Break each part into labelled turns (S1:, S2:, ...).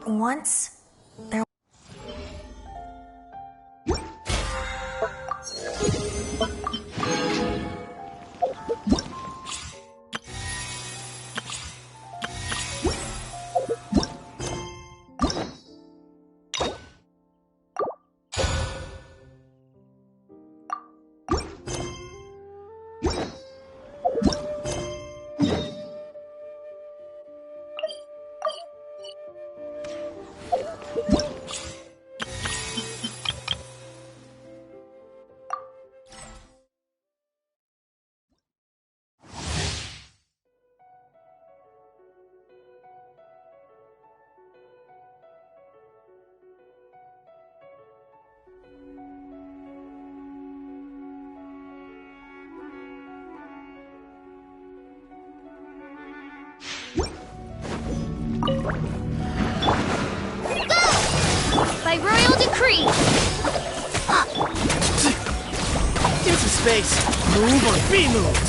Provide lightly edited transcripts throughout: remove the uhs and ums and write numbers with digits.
S1: Once, there
S2: by royal decree!
S3: Into space! Move or be moved!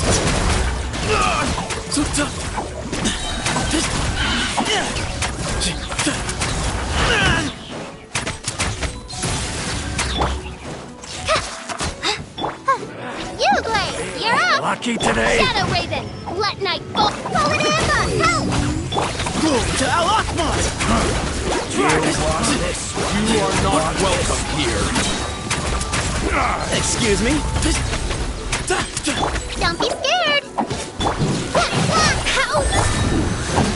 S2: You, Blaze! You're up!
S3: Lucky today!
S2: Shadow Raven! Let night fall! Fall in ambush! Help!
S3: Move to Al Akmat!
S4: You are not welcome here.
S3: Excuse me?
S2: Don't be scared!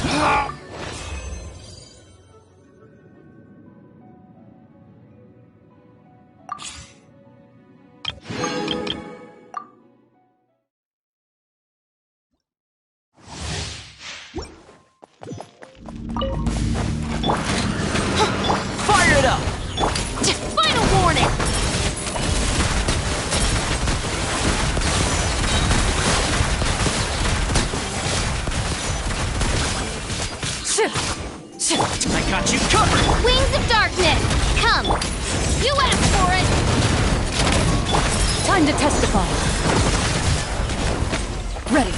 S2: Ow!
S3: Fire it up!
S2: Final warning!
S3: I got you covered!
S2: Wings of Darkness! Come! You asked for it!
S5: Time to testify. Ready.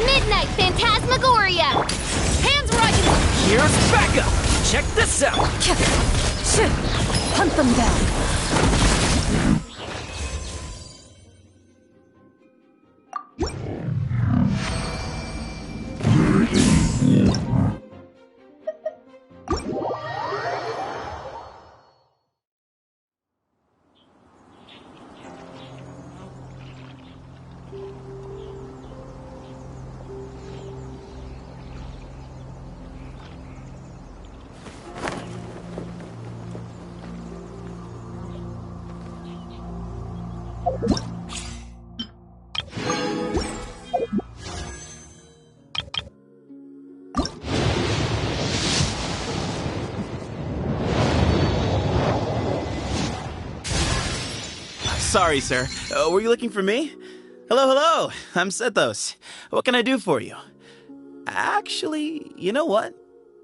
S2: Midnight Phantasmagoria! Hands rising!
S3: Here's backup! Check this out!
S5: Hunt them down.
S3: Sorry, sir. Were you looking for me? Hello. I'm Sethos. What can I do for you? Actually, you know what?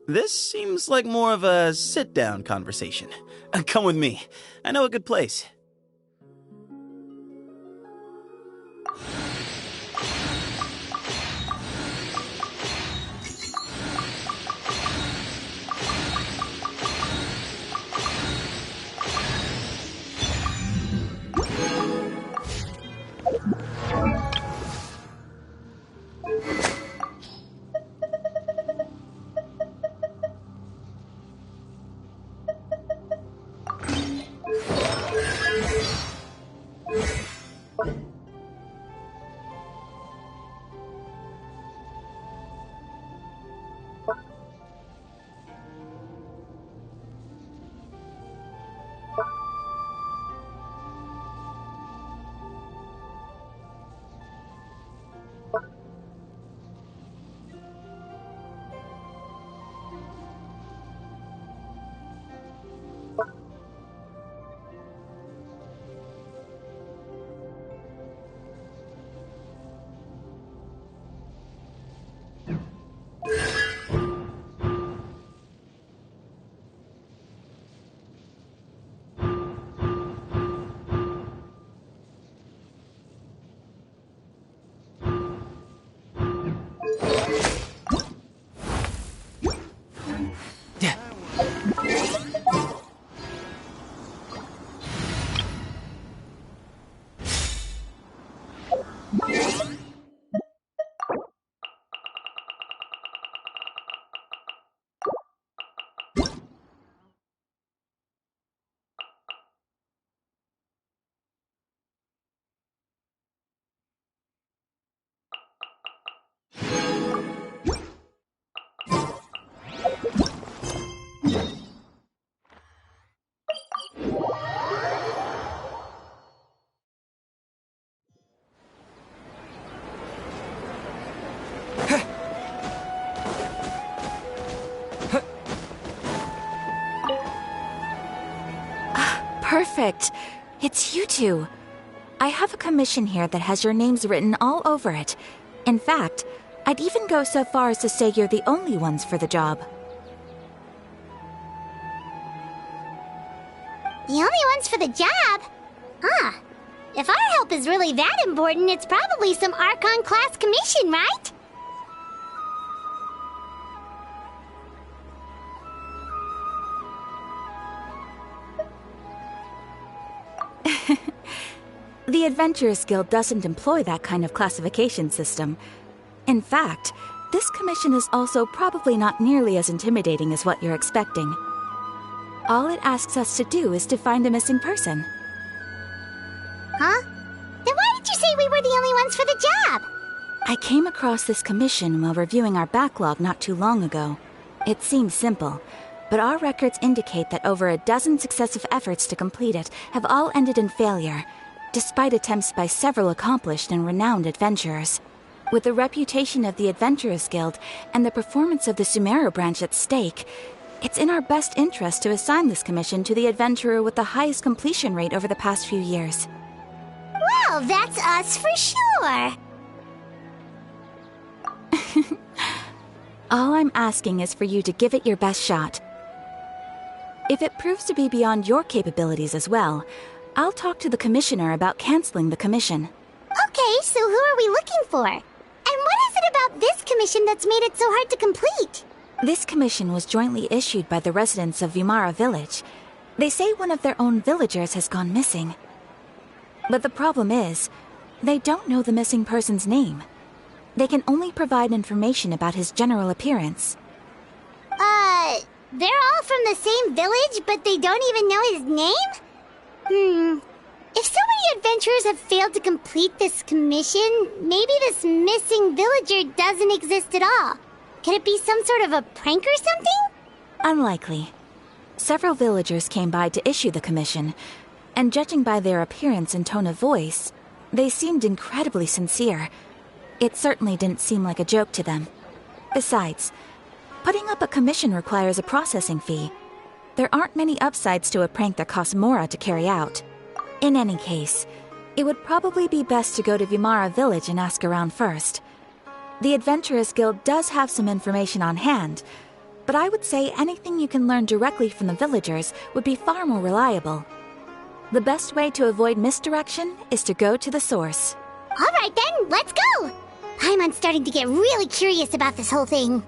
S3: This seems like more of a sit-down conversation. Come with me. I know a good place.
S5: Perfect. It's you two. I have a commission here that has your names written all over it. In fact, I'd even go so far as to say you're the only ones for the job.
S2: The only ones for the job? Huh. If our help is really that important, it's probably some Archon-class commission, right?
S5: The Adventurers Guild doesn't employ that kind of classification system. In fact, this commission is also probably not nearly as intimidating as what you're expecting. All it asks us to do is to find a missing person.
S2: Huh? Then why did you say we were the only ones for the job?
S5: I came across this commission while reviewing our backlog not too long ago. It seems simple, but our records indicate that over a dozen successive efforts to complete it have all ended in failure, despite attempts by several accomplished and renowned adventurers. With the reputation of the Adventurers Guild and the performance of the Sumeru branch at stake, it's in our best interest to assign this commission to the adventurer with the highest completion rate over the past few years.
S2: Well, that's us for sure.
S5: All I'm asking is for you to give it your best shot. If it proves to be beyond your capabilities as well, I'll talk to the commissioner about canceling the commission.
S2: Okay, so who are we looking for? And what is it about this commission that's made it so hard to complete?
S5: This commission was jointly issued by the residents of Vimara Village. They say one of their own villagers has gone missing. But the problem is, they don't know the missing person's name. They can only provide information about his general appearance.
S2: They're all from the same village, but they don't even know his name? If so many adventurers have failed to complete this commission, maybe this missing villager doesn't exist at all. Could it be some sort of a prank or something?
S5: Unlikely. Several villagers came by to issue the commission, and judging by their appearance and tone of voice, they seemed incredibly sincere. It certainly didn't seem like a joke to them. Besides, putting up a commission requires a processing fee. There aren't many upsides to a prank that costs Mora to carry out. In any case, it would probably be best to go to Vimara Village and ask around first. The Adventurers Guild does have some information on hand, but I would say anything you can learn directly from the villagers would be far more reliable. The best way to avoid misdirection is to go to the source.
S2: All right then, let's go! Paimon's starting to get really curious about this whole thing.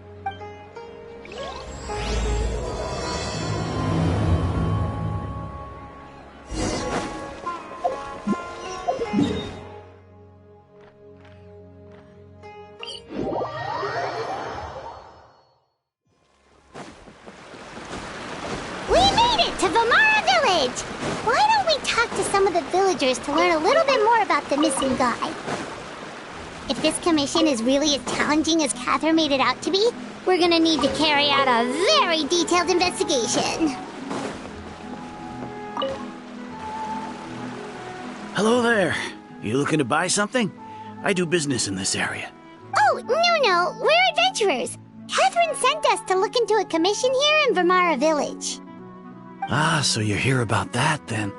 S2: We made it to Vimara Village! Why don't we talk to some of the villagers to learn a little bit more about the missing guy? If this commission is really as challenging as Catherine made it out to be, we're gonna need to carry out a very detailed investigation.
S1: Hello there. You looking to buy something? I do business in this area.
S2: Oh, no, we're adventurers. Catherine sent us to look into a commission here in Vimara Village.
S1: Ah, so you're here about that then.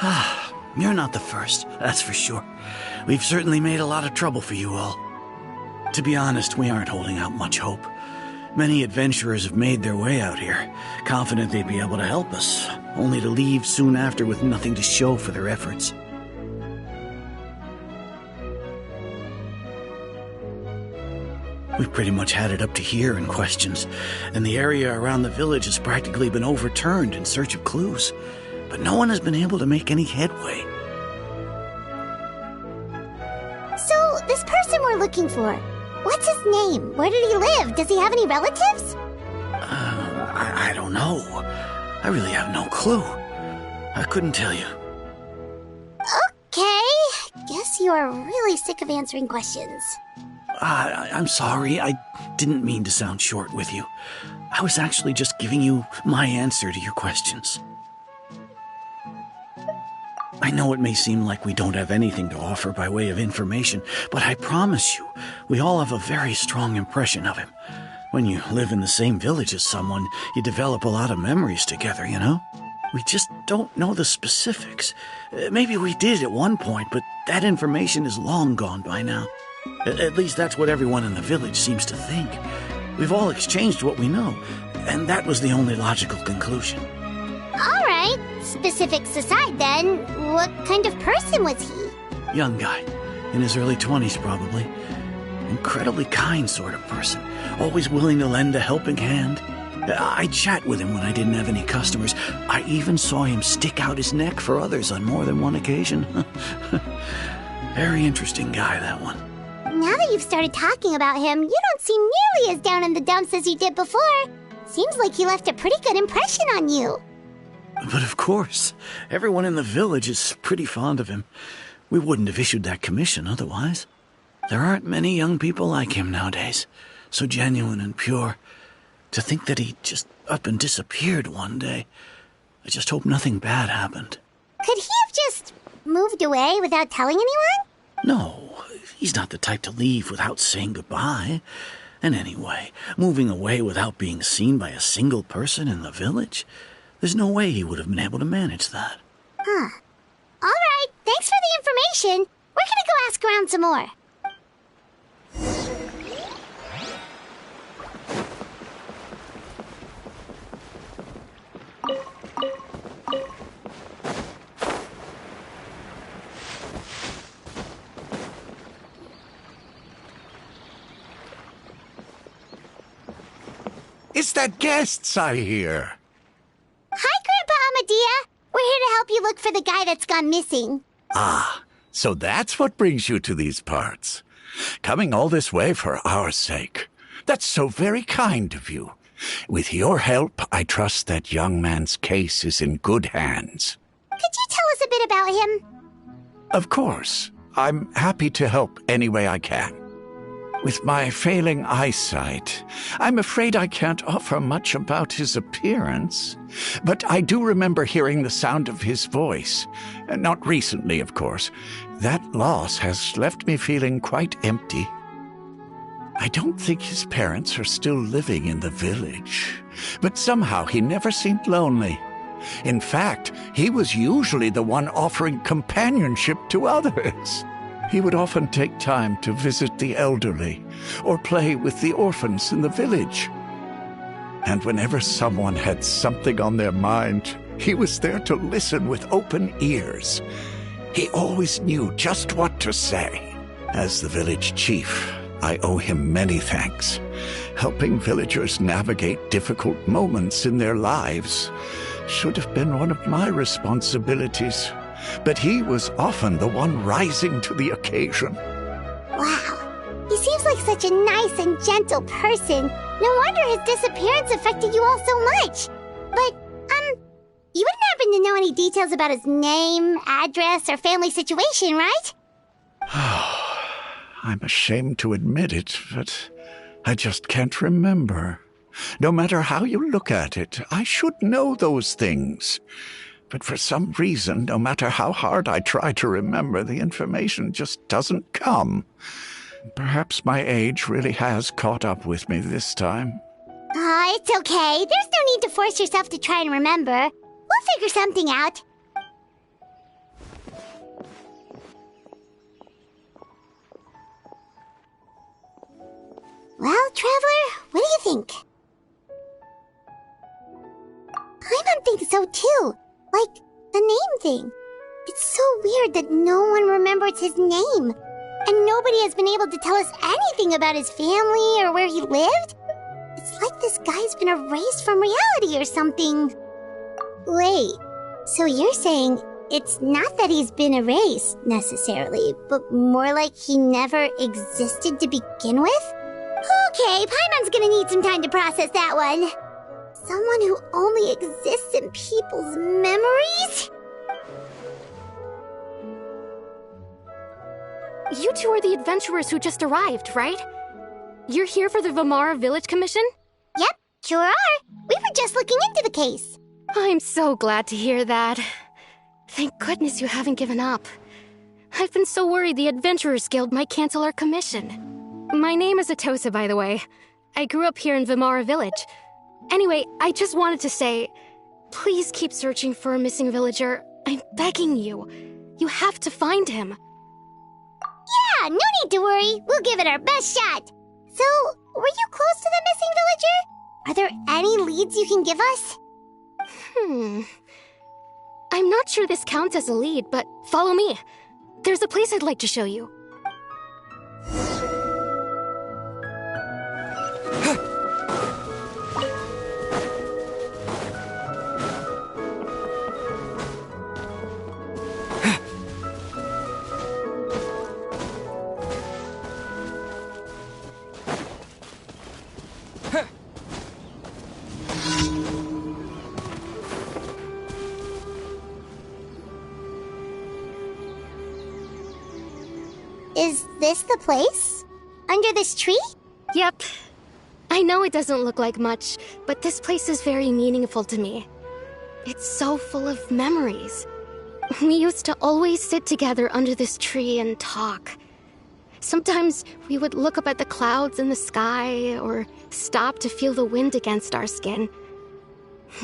S1: Ah, you're not the first, that's for sure. We've certainly made a lot of trouble for you all. To be honest, we aren't holding out much hope. Many adventurers have made their way out here, confident they'd be able to help us, only to leave soon after with nothing to show for their efforts. We've pretty much had it up to here in questions, and the area around the village has practically been overturned in search of clues, but no one has been able to make any headway.
S2: So, this person we're looking for, what's his name? Where did he live? Does he have any relatives?
S1: I don't know. I really have no clue. I couldn't tell you.
S2: Okay, guess you are really sick of answering questions.
S1: I'm sorry, I didn't mean to sound short with you. I was actually just giving you my answer to your questions. I know it may seem like we don't have anything to offer by way of information, but I promise you, we all have a very strong impression of him. When you live in the same village as someone, you develop a lot of memories together, you know? We just don't know the specifics. Maybe we did at one point, but that information is long gone by now. At least that's what everyone in the village seems to think. We've all exchanged what we know, and that was the only logical conclusion.
S2: All right, specifics aside then, what kind of person was he?
S1: Young guy, in his early 20s probably. Incredibly kind sort of person, always willing to lend a helping hand. I'd chat with him when I didn't have any customers. I even saw him stick out his neck for others on more than one occasion. Very interesting guy, that one.
S2: Now that you've started talking about him, you don't seem nearly as down in the dumps as you did before. Seems like he left a pretty good impression on you.
S1: But of course, everyone in the village is pretty fond of him. We wouldn't have issued that commission otherwise. There aren't many young people like him nowadays, so genuine and pure. To think that he just up and disappeared one day. I just hope nothing bad happened.
S2: Could he have just moved away without telling anyone?
S1: No, he's not the type to leave without saying goodbye. And anyway, moving away without being seen by a single person in the village, there's no way he would have been able to manage that.
S2: Huh. All right, thanks for the information. We're gonna go ask around some more.
S6: It's the guests I hear.
S2: Hi, Grandpa Amadea. We're here to help you look for the guy that's gone missing.
S6: Ah, so that's what brings you to these parts. Coming all this way for our sake. That's so very kind of you. With your help, I trust that young man's case is in good hands.
S2: Could you tell us a bit about him?
S6: Of course. I'm happy to help any way I can. With my failing eyesight, I'm afraid I can't offer much about his appearance. But I do remember hearing the sound of his voice. Not recently, of course. That loss has left me feeling quite empty. I don't think his parents are still living in the village. But somehow he never seemed lonely. In fact, he was usually the one offering companionship to others. He would often take time to visit the elderly or play with the orphans in the village. And whenever someone had something on their mind, he was there to listen with open ears. He always knew just what to say. As the village chief, I owe him many thanks. Helping villagers navigate difficult moments in their lives should have been one of my responsibilities. But he was often the one rising to the occasion.
S2: Wow. He seems like such a nice and gentle person. No wonder his disappearance affected you all so much. But, you wouldn't happen to know any details about his name, address, or family situation, right?
S6: I'm ashamed to admit it, but I just can't remember. No matter how you look at it, I should know those things. But for some reason, no matter how hard I try to remember, the information just doesn't come. Perhaps my age really has caught up with me this time.
S2: It's okay. There's no need to force yourself to try and remember. We'll figure something out. Well, Traveler, what do you think? I don't think so, too. Like, the name thing. It's so weird that no one remembers his name. And nobody has been able to tell us anything about his family or where he lived. It's like this guy's been erased from reality or something. Wait, so you're saying it's not that he's been erased, necessarily, but more like he never existed to begin with? Okay, Paimon's gonna need some time to process that one. Someone who only exists in people's memories?
S7: You two are the adventurers who just arrived, right? You're here for the Vamara Village Commission?
S2: Yep, sure are. We were just looking into the case.
S7: I'm so glad to hear that. Thank goodness you haven't given up. I've been so worried the Adventurers Guild might cancel our commission. My name is Atosa, by the way. I grew up here in Vamara Village. Anyway, I just wanted to say, Please keep searching for a missing villager. I'm begging you. You have to find him.
S2: Yeah, no need to worry. We'll give it our best shot. So, were you close to the missing villager? Are there any leads you can give us?
S7: I'm not sure this counts as a lead, but follow me. There's a place I'd like to show you.
S2: Is this the place? Under this tree?
S7: Yep. I know it doesn't look like much, but this place is very meaningful to me. It's so full of memories. We used to always sit together under this tree and talk. Sometimes we would look up at the clouds in the sky or stop to feel the wind against our skin.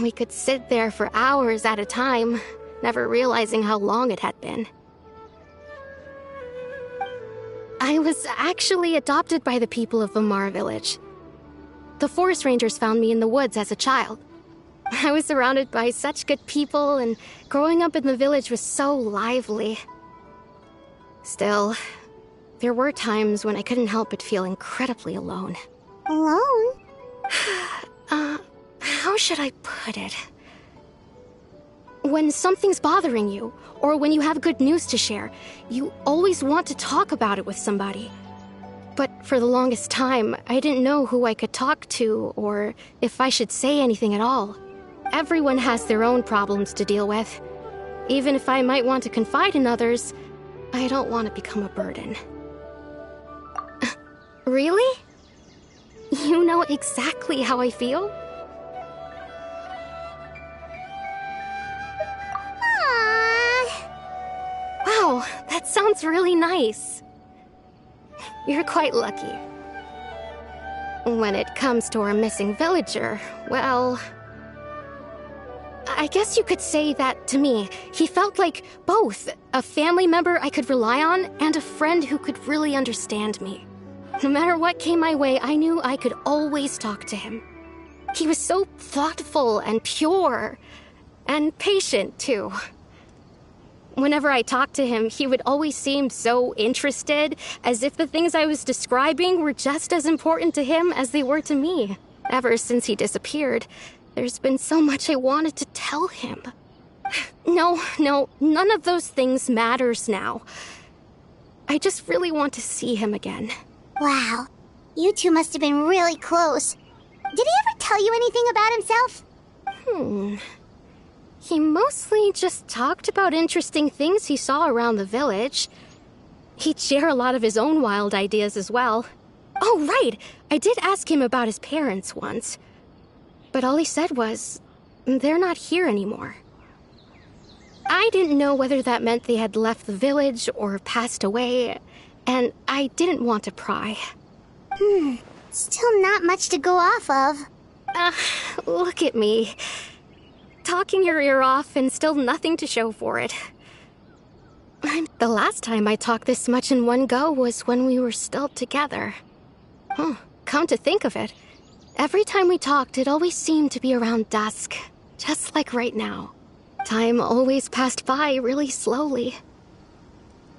S7: We could sit there for hours at a time, never realizing how long it had been. I was actually adopted by the people of Vamara Village. The forest rangers found me in the woods as a child. I was surrounded by such good people, and growing up in the village was so lively. Still, there were times when I couldn't help but feel incredibly alone.
S2: Alone?
S7: How should I put it? When something's bothering you, or when you have good news to share, you always want to talk about it with somebody. But for the longest time, I didn't know who I could talk to, or if I should say anything at all. Everyone has their own problems to deal with. Even if I might want to confide in others, I don't want to become a burden. Really? You know exactly how I feel? Wow, that sounds really nice. You're quite lucky. When it comes to our missing villager, well, I guess you could say that to me. He felt like both a family member I could rely on and a friend who could really understand me. No matter what came my way, I knew I could always talk to him. He was so thoughtful and pure, and patient, too. Whenever I talked to him, he would always seem so interested, as if the things I was describing were just as important to him as they were to me. Ever since he disappeared, there's been so much I wanted to tell him. No, none of those things matters now. I just really want to see him again.
S2: Wow, you two must have been really close. Did he ever tell you anything about himself?
S7: He mostly just talked about interesting things he saw around the village. He'd share a lot of his own wild ideas as well. Oh, right! I did ask him about his parents once. But all he said was, they're not here anymore. I didn't know whether that meant they had left the village or passed away, and I didn't want to pry.
S2: Still not much to go off of.
S7: Look at me. Talking your ear off and still nothing to show for it. The last time I talked this much in one go was when we were still together. Come to think of it, every time we talked, it always seemed to be around dusk, just like right now. Time always passed by really slowly.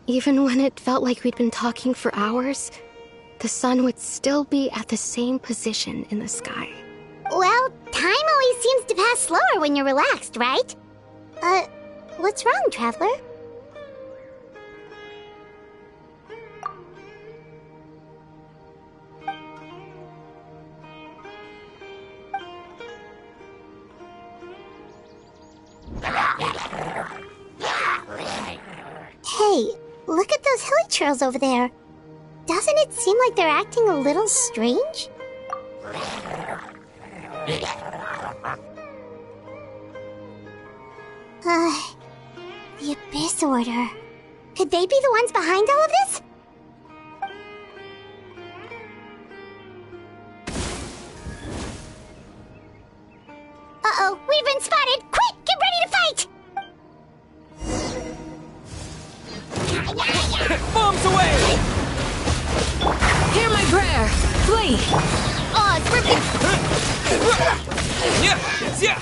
S7: Even when it felt like we'd been talking for hours, the sun would still be at the same position in the sky.
S2: Well, time always seems to pass slower when you're relaxed, right? What's wrong, Traveler? Hey, look at those hilichurls over there. Doesn't it seem like they're acting a little strange? The Abyss Order. Could they be the ones behind all of this? Uh-oh, we've been spotted! Quick!
S4: Bombs away!
S5: Hear my prayer! Flee!
S2: Oh, it's working!
S4: Yeah! Yeah!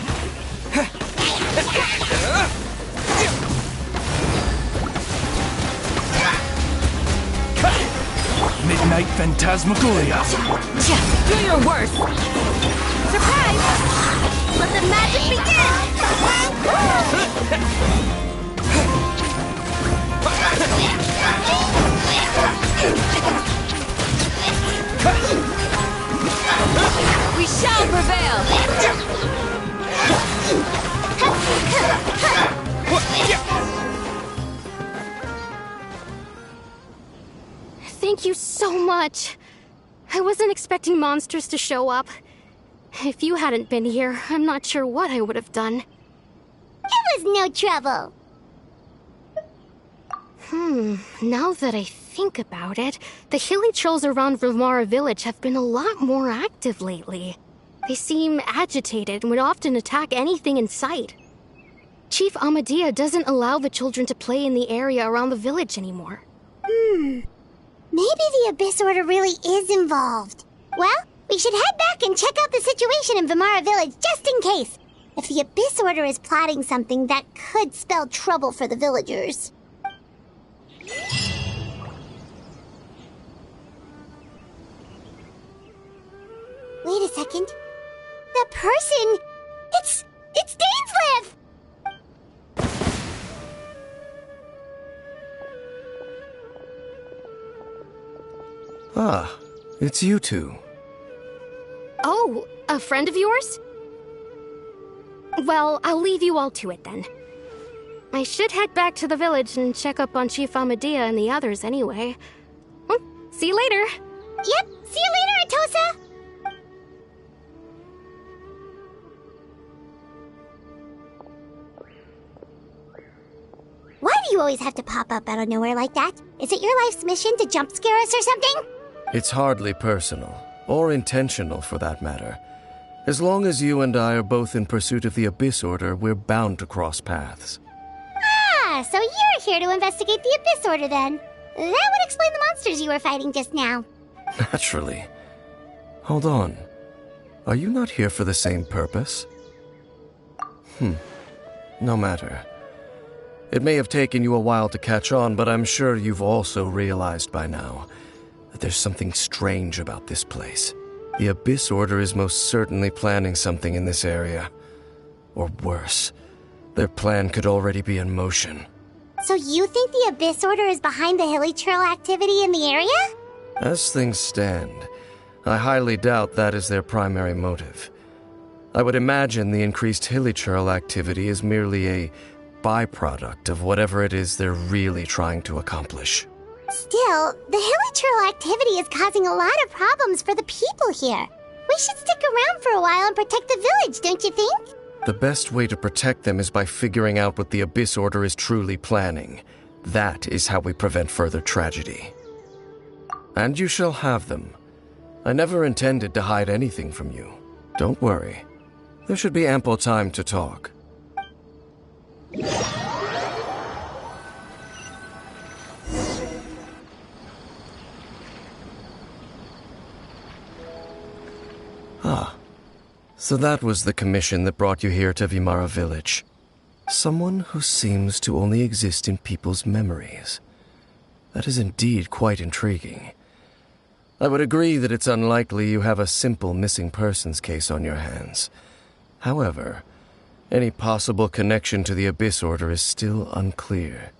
S4: Midnight Phantasmagoria!
S5: Do your worst!
S2: Surprise! Let the magic begin!
S5: We shall prevail!
S7: Thank you so much. I wasn't expecting monsters to show up. If you hadn't been here, I'm not sure what I would have done.
S2: It was no trouble.
S7: Now that I think about it, the hilichurls around Vimara village have been a lot more active lately. They seem agitated and would often attack anything in sight. Chief Amadea doesn't allow the children to play in the area around the village anymore.
S2: Maybe the Abyss Order really is involved. Well, we should head back and check out the situation in Vimara village just in case. If the Abyss Order is plotting something that could spell trouble for the villagers. Wait a second. That person... It's Dainsleif!
S8: Ah, it's you two.
S7: Oh, a friend of yours? Well, I'll leave you all to it then. I should head back to the village and check up on Chief Amadea and the others anyway. Well, see you later.
S2: Yep, see you later, Atosa! Why do you always have to pop up out of nowhere like that? Is it your life's mission to jump scare us or something?
S8: It's hardly personal, or intentional for that matter. As long as you and I are both in pursuit of the Abyss Order, we're bound to cross paths.
S2: Ah, so you're here to investigate the Abyss Order then. That would explain the monsters you were fighting just now.
S8: Naturally. Hold on. Are you not here for the same purpose? No matter. It may have taken you a while to catch on, but I'm sure you've also realized by now that there's something strange about this place. The Abyss Order is most certainly planning something in this area. Or worse, their plan could already be in motion.
S2: So you think the Abyss Order is behind the hilichurl activity in the area?
S8: As things stand, I highly doubt that is their primary motive. I would imagine the increased hilichurl activity is merely a byproduct of whatever it is they're really trying to accomplish.
S2: Still, the hilichurl activity is causing a lot of problems for the people here. We should stick around for a while and protect the village, don't you think?
S8: The best way to protect them is by figuring out what the Abyss Order is truly planning. That is how we prevent further tragedy. And you shall have them. I never intended to hide anything from you. Don't worry. There should be ample time to talk. Ah, so that was the commission that brought you here to Vimara village. Someone who seems to only exist in people's memories. That is indeed quite intriguing. I would agree that it's unlikely you have a simple missing persons case on your hands. However, any possible connection to the Abyss Order is still unclear.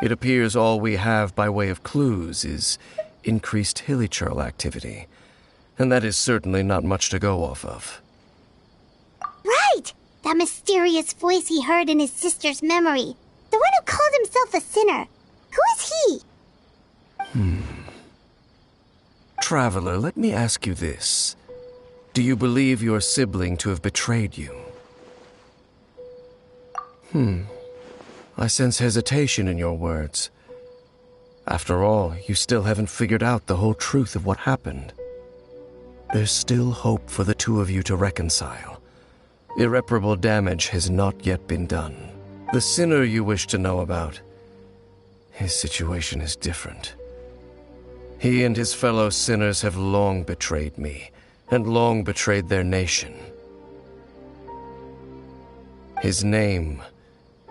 S8: It appears all we have by way of clues is increased hilichurl activity, and that is certainly not much to go off of.
S2: Right! That mysterious voice he heard in his sister's memory. The one who called himself a sinner. Who is he?
S8: Traveler, let me ask you this. Do you believe your sibling to have betrayed you? I sense hesitation in your words. After all, you still haven't figured out the whole truth of what happened. There's still hope for the two of you to reconcile. Irreparable damage has not yet been done. The sinner you wish to know about, His situation is different. He and his fellow sinners have long betrayed me, and long betrayed their nation. His name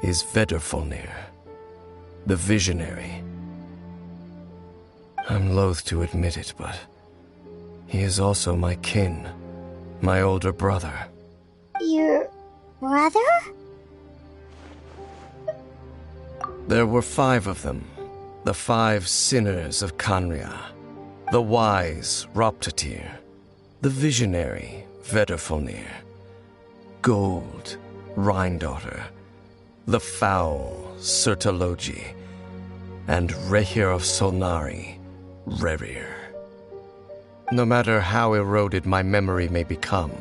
S8: is Vedrfolnir, the Visionary. I'm loath to admit it, but he is also my kin, my older brother.
S2: Your brother?
S8: There were 5 of them, the 5 sinners of Khaenri'ah. The wise Roptatyr, the visionary Vedrfolnir, Gold Rhindaughter, the foul Surtalogi, and Rehir of Solnari, Rerir. No matter how eroded my memory may become,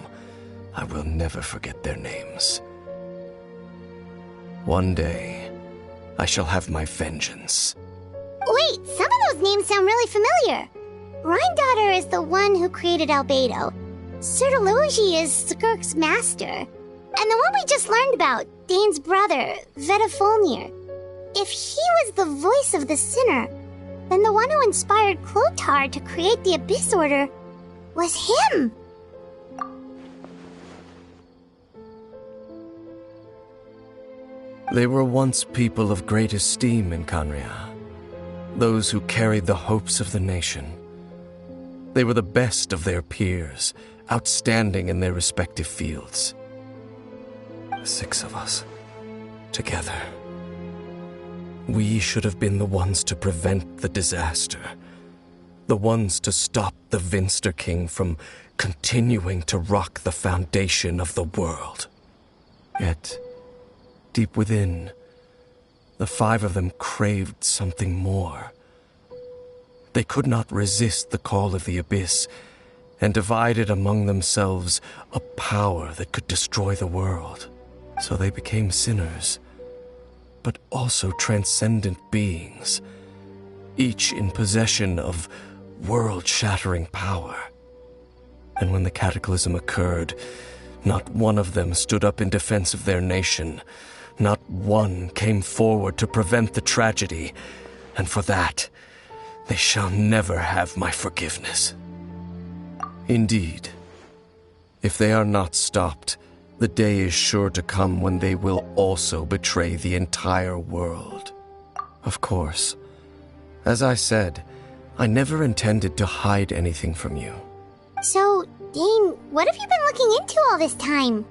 S8: I will never forget their names. One day, I shall have my vengeance.
S2: Wait, some of those names sound really familiar. Rhindaughter is the one who created Albedo. Surtalogi is Skirk's master. And the one we just learned about, Dane's brother, Vedrfolnir. If he was the voice of the sinner, then the one who inspired Clothar to create the Abyss Order was him.
S8: They were once people of great esteem in Khaenri'ah, those who carried the hopes of the nation. They were the best of their peers, outstanding in their respective fields. The 6 of us, together. We should have been the ones to prevent the disaster, the ones to stop the Vinster King from continuing to rock the foundation of the world. Yet, deep within, the 5 of them craved something more. They could not resist the call of the Abyss, and divided among themselves a power that could destroy the world. So they became sinners, but also transcendent beings, each in possession of world-shattering power. And when the cataclysm occurred, not one of them stood up in defense of their nation. Not one came forward to prevent the tragedy, and for that, they shall never have my forgiveness. Indeed, if they are not stopped, the day is sure to come when they will also betray the entire world. Of course, as I said, I never intended to hide anything from you.
S2: So, Dane, what have you been looking into all this time?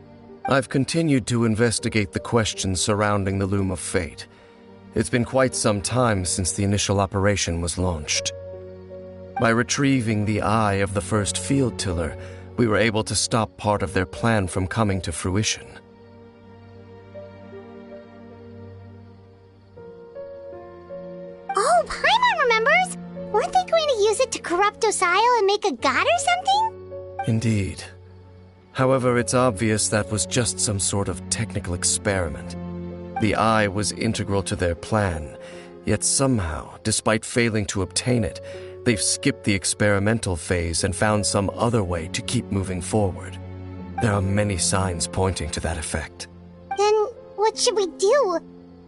S8: I've continued to investigate the questions surrounding the Loom of Fate. It's been quite some time since the initial operation was launched. By retrieving the eye of the first field tiller, we were able to stop part of their plan from coming to fruition.
S2: Oh, Paimon remembers! Weren't they going to use it to corrupt Docile and make a god or something?
S8: Indeed. However, it's obvious that was just some sort of technical experiment. The eye was integral to their plan, yet somehow, despite failing to obtain it, they've skipped the experimental phase and found some other way to keep moving forward. There are many signs pointing to that effect.
S2: Then what should we do?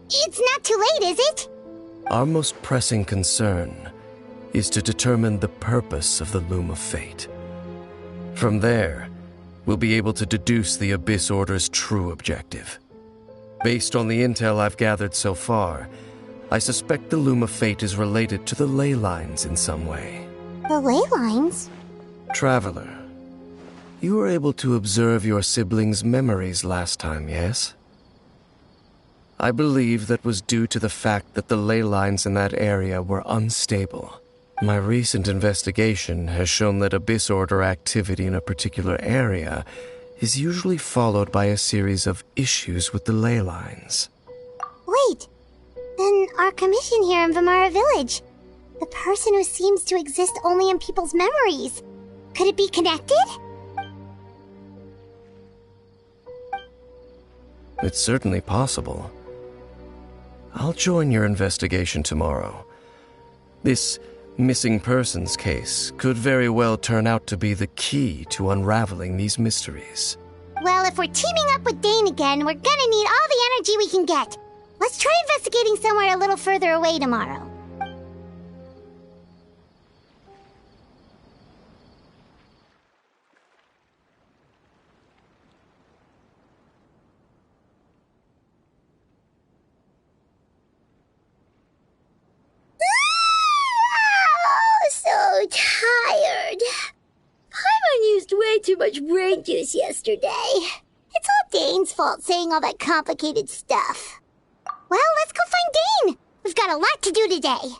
S2: It's not too late, is it?
S8: Our most pressing concern is to determine the purpose of the Loom of Fate. From there, we'll be able to deduce the Abyss Order's true objective. Based on the intel I've gathered so far, I suspect the Loom of Fate is related to the ley lines in some way.
S2: The ley lines?
S8: Traveler, you were able to observe your siblings' memories last time, yes? I believe that was due to the fact that the ley lines in that area were unstable. My recent investigation has shown that Abyss Order activity in a particular area is usually followed by a series of issues with the ley lines.
S2: Wait, then our commission here in Vimara Village, the person who seems to exist only in people's memories, could it be connected?
S8: It's certainly possible. I'll join your investigation tomorrow. This missing persons case could very well turn out to be the key to unraveling these mysteries.
S2: Well, if we're teaming up with Dane again, we're gonna need all the energy we can get. Let's try investigating somewhere a little further away tomorrow.
S9: So tired. Paimon used way too much brain juice yesterday.
S2: It's all Dane's fault saying all that complicated stuff. Well, let's go find Dane. We've got a lot to do today.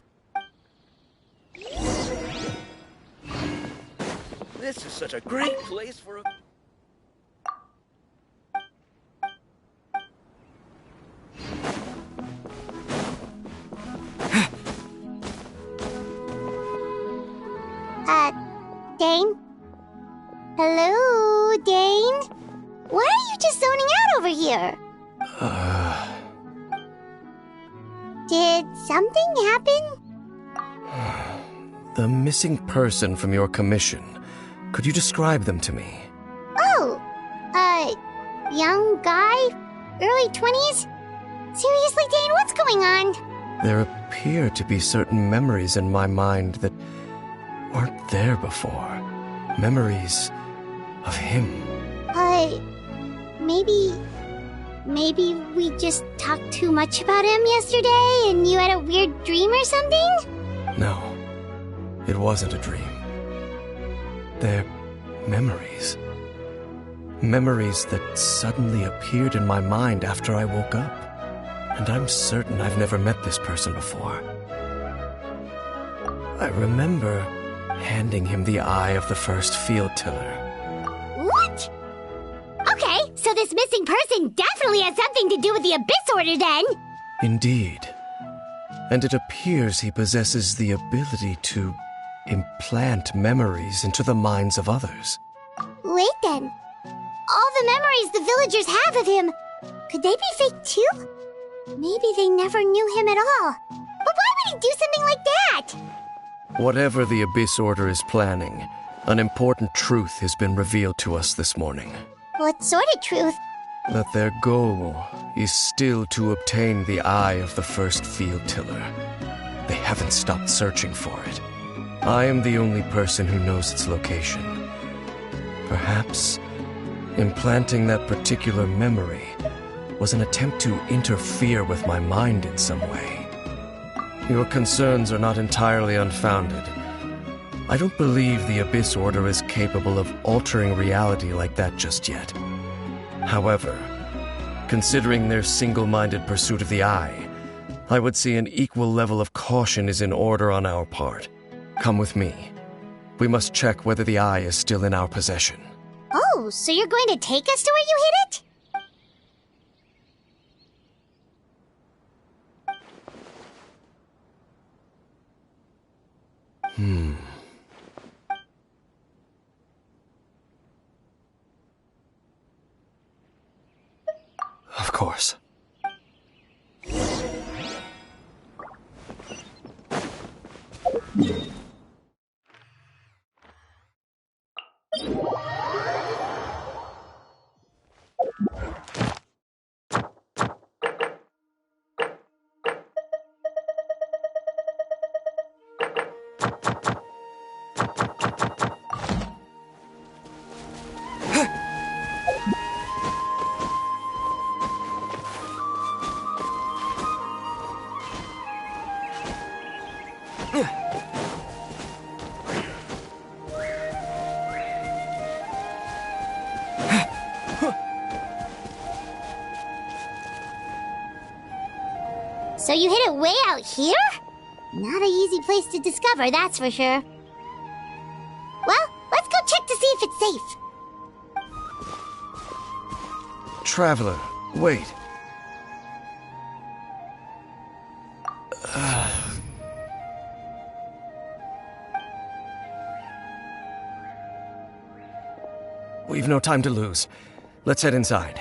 S8: This is such a great place for a...
S2: Dane? Hello, Dane? Why are you just zoning out over here? Did something happen?
S8: The missing person from your commission. Could you describe them to me?
S2: Oh, young guy? Early 20s? Seriously, Dane, what's going on?
S8: There appear to be certain memories in my mind that weren't there before. Memories of him.
S2: Maybe we just talked too much about him yesterday and you had a weird dream or something?
S8: No, it wasn't a dream. They're memories. Memories that suddenly appeared in my mind after I woke up. And I'm certain I've never met this person before. I remember handing him the eye of the first field tiller.
S2: What? Okay, so this missing person definitely has something to do with the Abyss Order then.
S8: Indeed. And it appears he possesses the ability to implant memories into the minds of others.
S2: Wait then. All the memories the villagers have of him, could they be fake too? Maybe they never knew him at all. But why would he do something like that?
S8: Whatever the Abyss Order is planning, an important truth has been revealed to us this morning.
S2: What sort of truth?
S8: That their goal is still to obtain the eye of the first field tiller. They haven't stopped searching for it. I am the only person who knows its location. Perhaps implanting that particular memory was an attempt to interfere with my mind in some way. Your concerns are not entirely unfounded. I don't believe the Abyss Order is capable of altering reality like that just yet. However, considering their single-minded pursuit of the eye, I would say an equal level of caution is in order on our part. Come with me. We must check whether the eye is still in our possession.
S2: Oh, so you're going to take us to where you hid it?
S8: Of course.
S2: So you hid it way out here? Not an easy place to discover, that's for sure. Well, let's go check to see if it's safe.
S8: Traveler, wait. We've no time to lose. Let's head inside.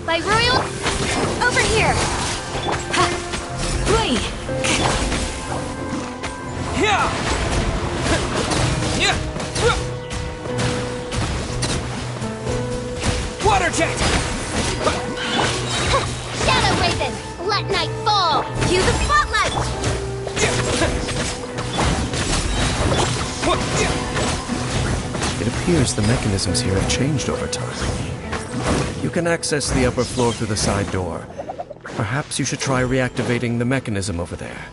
S7: By Royal... Over here!
S5: Wait!
S4: Yeah! Yeah! Water jet!
S2: Shadow Raven, let night fall. Cue the spotlight.
S8: It appears the mechanisms here have changed over time. You can access the upper floor through the side door. Perhaps you should try reactivating the mechanism over there.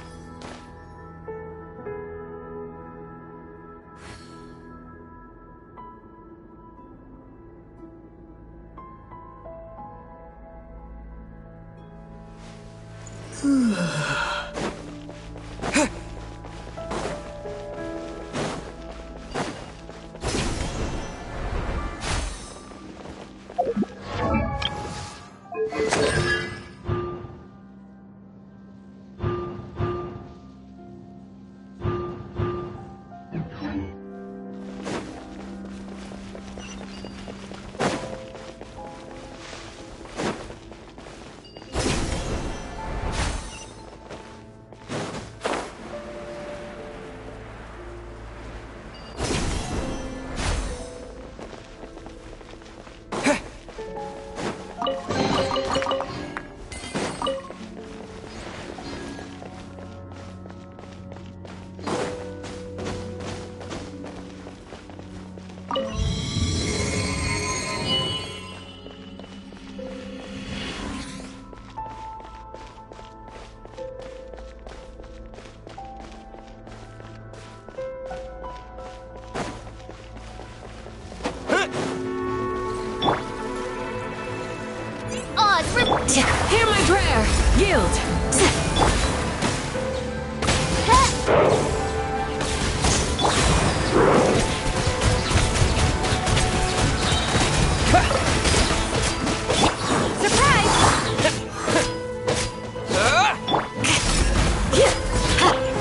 S5: Hear my prayer! Yield!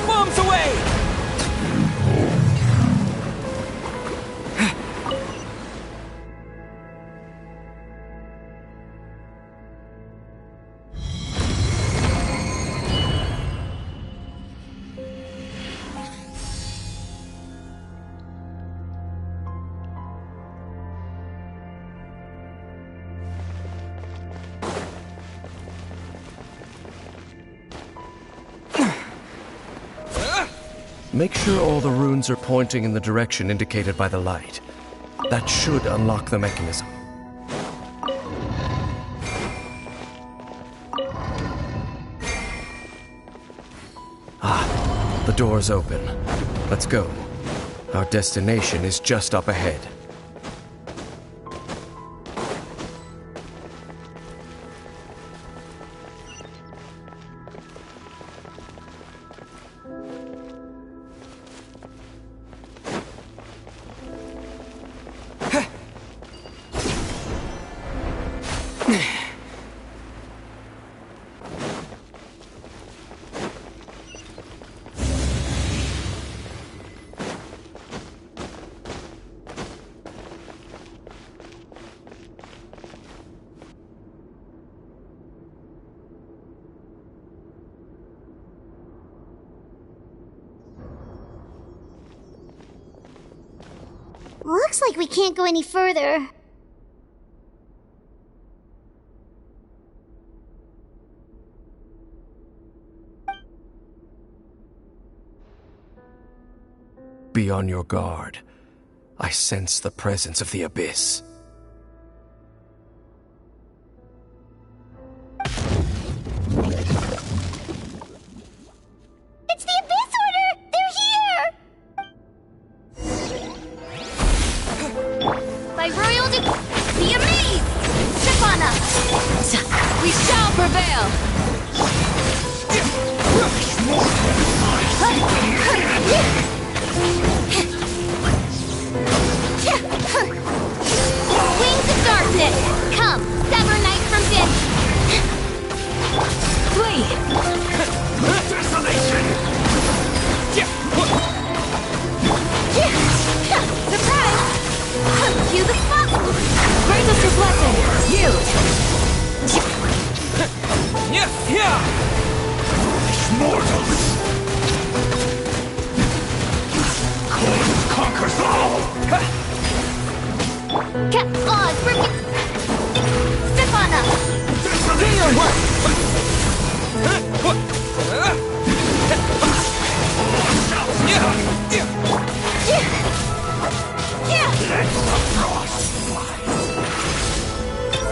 S4: Bombs away!
S8: Make sure all the runes are pointing in the direction indicated by the light. That should unlock the mechanism. Ah, the door's open. Let's go. Our destination is just up ahead.
S2: Looks like we can't go any further.
S8: Be on your guard. I sense the presence of the Abyss.
S2: It's the Abyss Order! They're here!
S7: By royal be amazed! Step on us! We shall prevail! Wings of darkness! Come, sever night from din.
S5: Flee!
S6: Desolation!
S5: Surprise! Cue the spot! Grant us your blessing! Yield!
S6: Mortals! Cold conquers all!
S2: Bring it! Step on up!
S6: Do your work!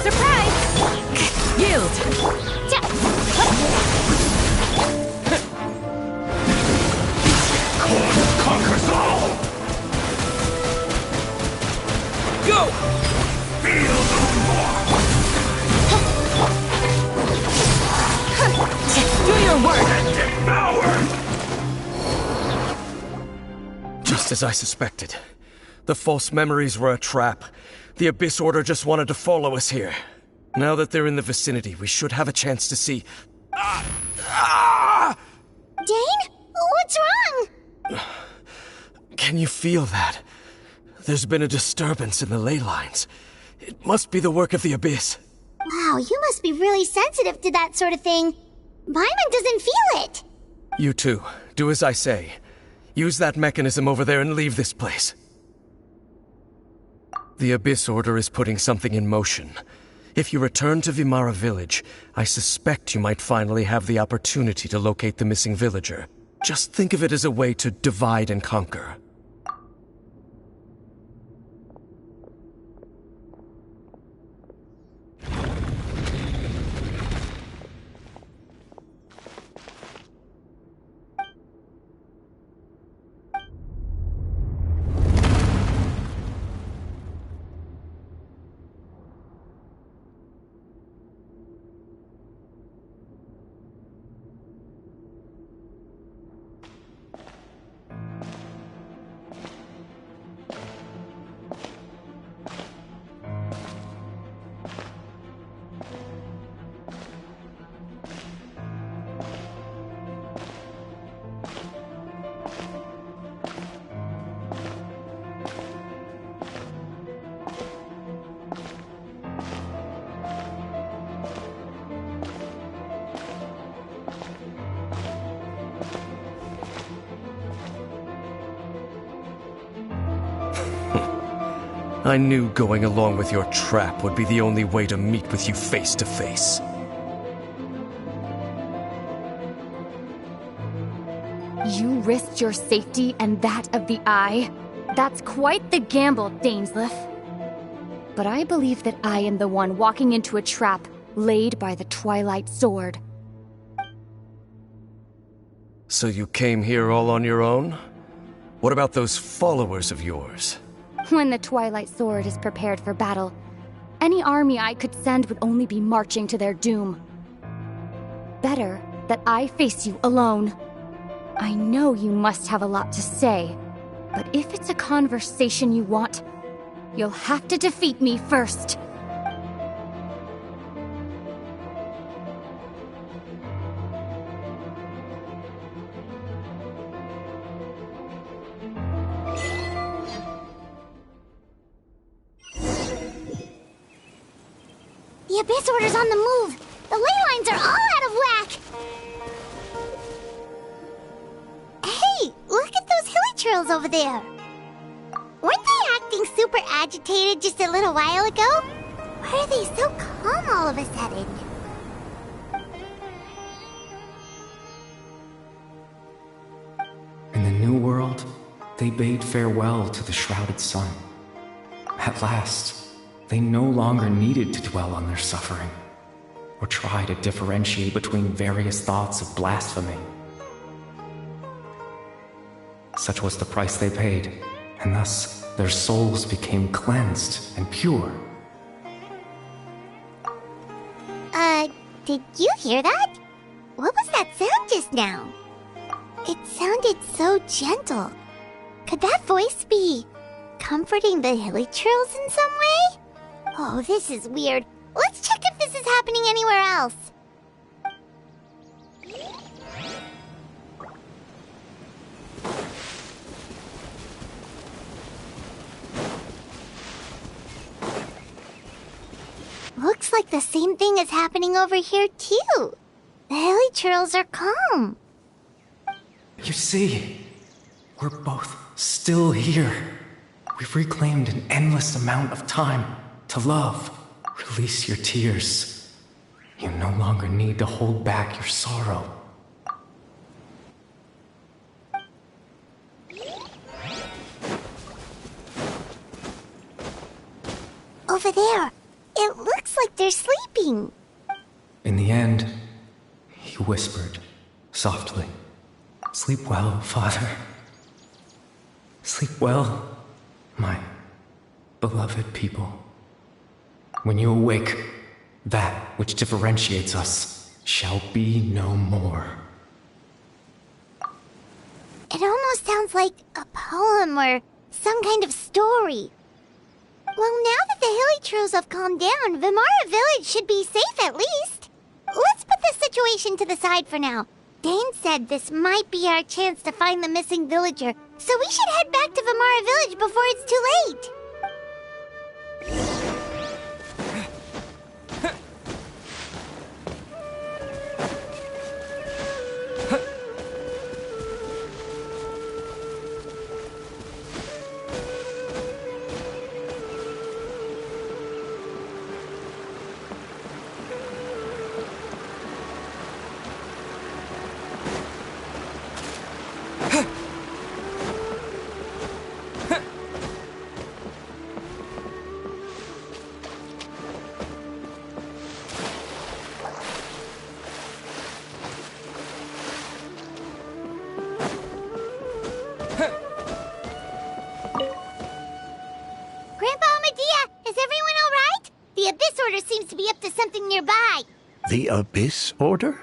S5: Surprise! Yield!
S6: Conquers all!
S4: Go!
S6: Feel no more!
S5: Do your work!
S6: Devour!
S8: Just as I suspected. The false memories were a trap. The Abyss Order just wanted to follow us here. Now that they're in the vicinity, we should have a chance to see...
S2: Dane? What's wrong?
S8: Can you feel that? There's been a disturbance in the ley lines. It must be the work of the Abyss.
S2: Wow, you must be really sensitive to that sort of thing. Paimon doesn't feel it.
S8: You too. Do as I say. Use that mechanism over there and leave this place. The Abyss Order is putting something in motion. If you return to Vimara Village, I suspect you might finally have the opportunity to locate the missing villager. Just think of it as a way to divide and conquer. I knew going along with your trap would be the only way to meet with you face to face.
S7: You risked your safety and that of the Eye? That's quite the gamble, Dainsleif. But I believe that I am the one walking into a trap laid by the Twilight Sword.
S8: So you came here all on your own? What about those followers of yours?
S7: When the Twilight Sword is prepared for battle, any army I could send would only be marching to their doom. Better that I face you alone. I know you must have a lot to say, but if it's a conversation you want, you'll have to defeat me first.
S2: The Abyss Order's on the move. The ley lines are all out of whack. Hey, look at those hilly trails over there. Weren't they acting super agitated just a little while ago? Why are they so calm all of a sudden?
S10: In the New World, they bade farewell to the shrouded sun. At last, they no longer needed to dwell on their suffering, or try to differentiate between various thoughts of blasphemy. Such was the price they paid, and thus their souls became cleansed and pure.
S2: Did you hear that? What was that sound just now? It sounded so gentle. Could that voice be comforting the hilly trails in some way? Oh, this is weird. Let's check if this is happening anywhere else. Looks like the same thing is happening over here, too. The hilichurls are calm.
S10: You see, we're both still here. We've reclaimed an endless amount of time to love. Release your tears. You no longer need to hold back your sorrow.
S2: Over there. It looks like they're sleeping.
S10: In the end, he whispered, softly, "Sleep well, Father. Sleep well, my beloved people. When you awake, that which differentiates us shall be no more."
S2: It almost sounds like a poem or some kind of story. Well, now that the hilichurls have calmed down, Vimara Village should be safe at least. Let's put this situation to the side for now. Dane said this might be our chance to find the missing villager, so we should head back to Vimara Village before it's too late. Seems to be up to something nearby.
S6: The Abyss Order?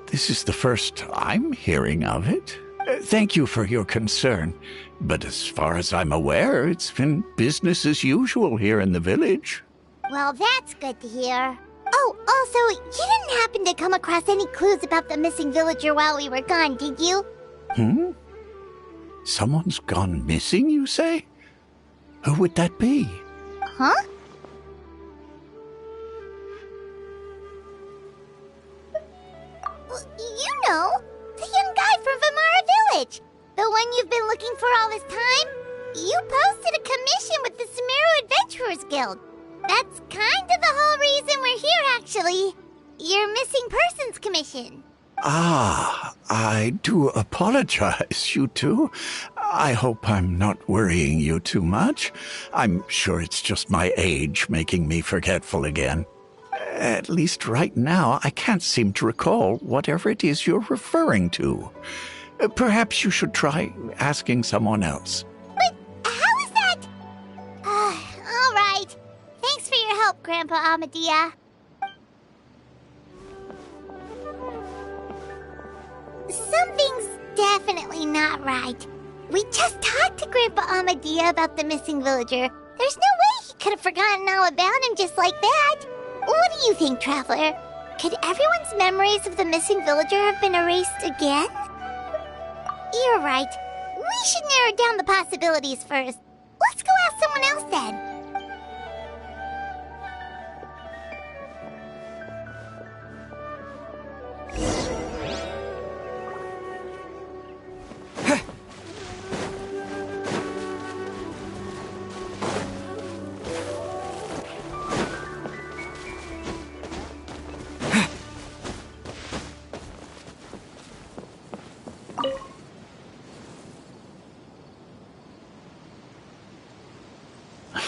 S6: This is the first I'm hearing of it. Thank you for your concern, but as far as I'm aware, it's been business as usual here in the village.
S2: Well, that's good to hear. Oh, also, you didn't happen to come across any clues about the missing villager while we were gone, did you?
S6: Someone's gone missing, you say? Who would that be?
S2: Huh? You know, the young guy from Vimara Village. The one you've been looking for all this time. You posted a commission with the Sumeru Adventurers Guild. That's kind of the whole reason we're here, actually. Your missing persons commission.
S6: Ah, I do apologize, you two. I hope I'm not worrying you too much. I'm sure it's just my age making me forgetful again. At least right now, I can't seem to recall whatever it is you're referring to. Perhaps you should try asking someone else.
S2: But how is that? All right. Thanks for your help, Grandpa Amadia. Something's definitely not right. We just talked to Grandpa Amadia about the missing villager. There's no way he could have forgotten all about him just like that. What do you think, Traveler? Could everyone's memories of the missing villager have been erased again? You're right. We should narrow down the possibilities first. Let's go ask someone else then.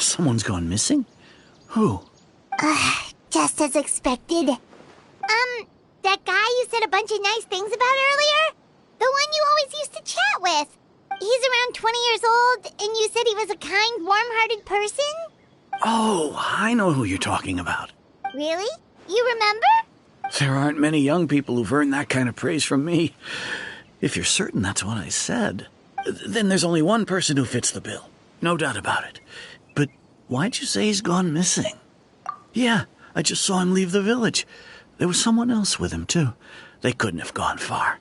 S1: Someone's gone missing? Who?
S2: Just as expected. That guy you said a bunch of nice things about earlier? The one you always used to chat with. He's around 20 years old, and you said he was a kind, warm-hearted person?
S1: Oh, I know who you're talking about.
S2: Really? You remember?
S1: There aren't many young people who've earned that kind of praise from me. If you're certain that's what I said, then there's only one person who fits the bill. No doubt about it. But why'd you say he's gone missing? Yeah, I just saw him leave the village. There was someone else with him, too. They couldn't have gone far.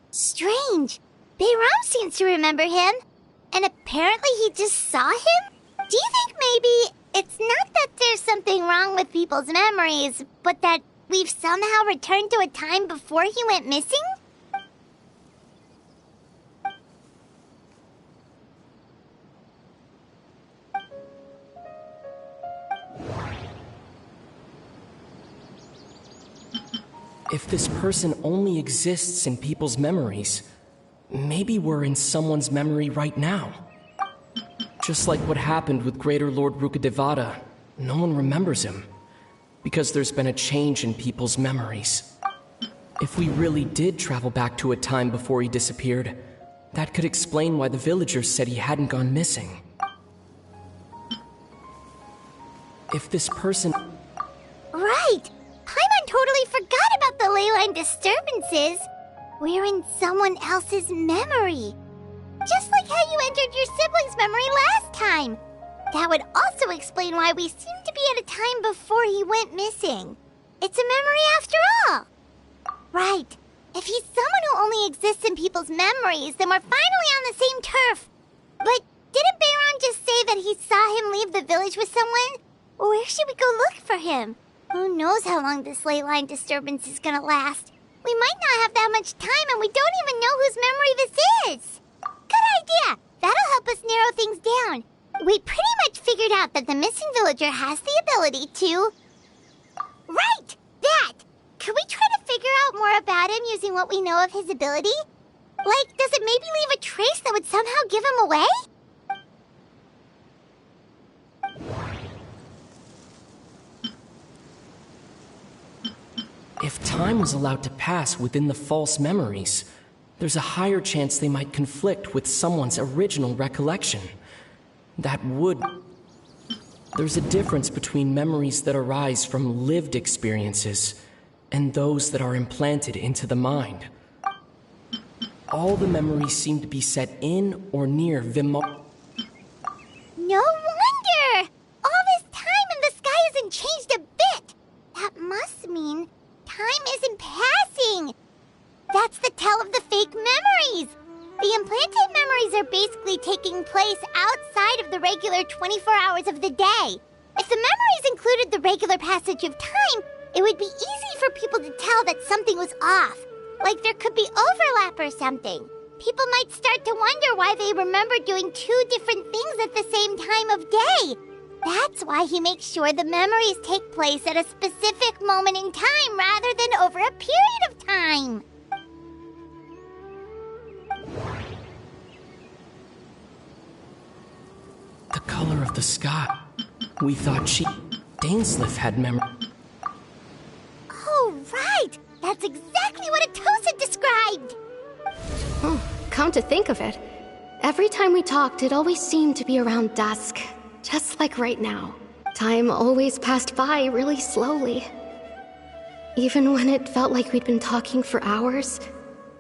S2: Strange. Bayram seems to remember him. And apparently he just saw him? Do you think maybe it's not that there's something wrong with people's memories, but that we've somehow returned to a time before he went missing?
S11: If this person only exists in people's memories, maybe we're in someone's memory right now. Just like what happened with Greater Lord Rukkhadevata, no one remembers him, because there's been a change in people's memories. If we really did travel back to a time before he disappeared, that could explain why the villagers said he hadn't gone missing. If this person...
S2: Right! Paimon totally forgot about the ley line disturbances. We're in someone else's memory. Just like how you entered your sibling's memory last time. That would also explain why we seem to be at a time before he went missing. It's a memory after all. Right. If he's someone who only exists in people's memories, then we're finally on the same turf. But didn't Bayron just say that he saw him leave the village with someone? Where should we go look for him? Who knows how long this ley line disturbance is gonna last? We might not have that much time, and we don't even know whose memory this is. Good idea! That'll help us narrow things down. We pretty much figured out that the missing villager has the ability to... Right! That! Could we try to figure out more about him using what we know of his ability? Like, does it maybe leave a trace that would somehow give him away?
S11: If time was allowed to pass within the false memories, there's a higher chance they might conflict with someone's original recollection. That would... There's a difference between memories that arise from lived experiences and those that are implanted into the mind. All the memories seem to be set in or near Vimar...
S2: No wonder! All this time and the sky hasn't changed a bit! That must mean time isn't passing! That's the tell of the fake memories! The implanted memories are basically taking place outside of the regular 24 hours of the day. If the memories included the regular passage of time, it would be easy for people to tell that something was off. Like there could be overlap or something. People might start to wonder why they remember doing two different things at the same time of day. That's why he makes sure the memories take place at a specific moment in time rather than over a period of time.
S11: The color of the sky. We thought Dainsleif had memory.
S2: Oh, right! That's exactly what Atosa described!
S7: Come to think of it, every time we talked, it always seemed to be around dusk. Just like right now. Time always passed by really slowly. Even when it felt like we'd been talking for hours,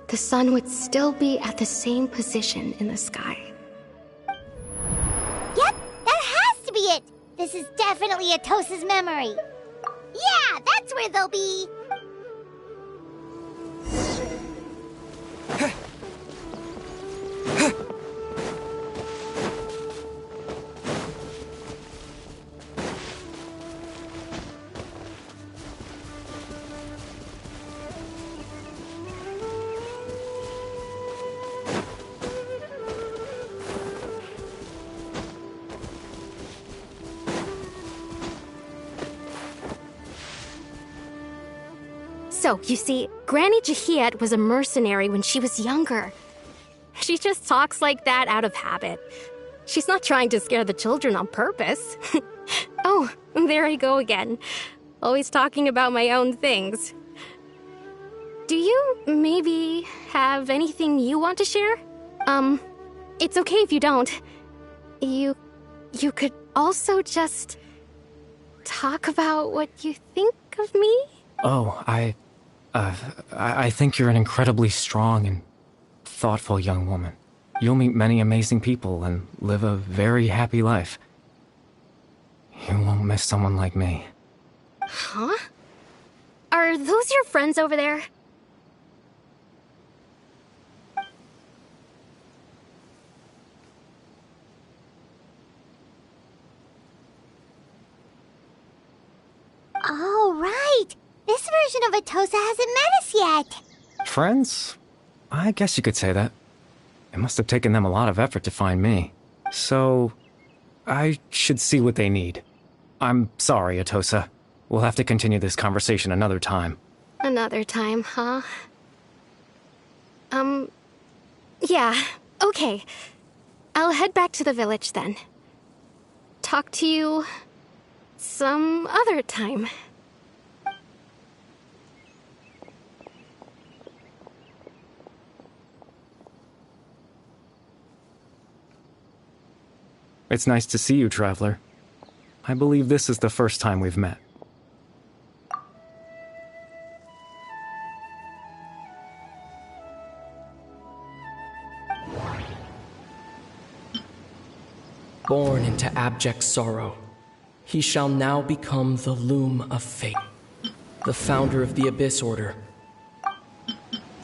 S7: the sun would still be at the same position in the sky.
S2: Yep, that has to be it! This is definitely Atosa's memory. Yeah, that's where they'll be.
S7: So, you see, Granny Jahiet was a mercenary when she was younger. She just talks like that out of habit. She's not trying to scare the children on purpose. Oh, there I go again. Always talking about my own things. Do you maybe have anything you want to share? It's okay if you don't. You could also just talk about what you think of me?
S10: Oh, I think you're an incredibly strong and thoughtful young woman. You'll meet many amazing people and live a very happy life. You won't miss someone like me.
S7: Huh? Are those your friends over there?
S2: Oh, right. This version of Atosa hasn't met us yet.
S10: Friends? I guess you could say that. It must have taken them a lot of effort to find me. So, I should see what they need. I'm sorry, Atosa. We'll have to continue this conversation another time.
S7: Another time, huh? Yeah, okay. I'll head back to the village then. Talk to you some other time.
S10: It's nice to see you, Traveler. I believe this is the first time we've met.
S11: Born into abject sorrow, he shall now become the Loom of Fate, the founder of the Abyss Order,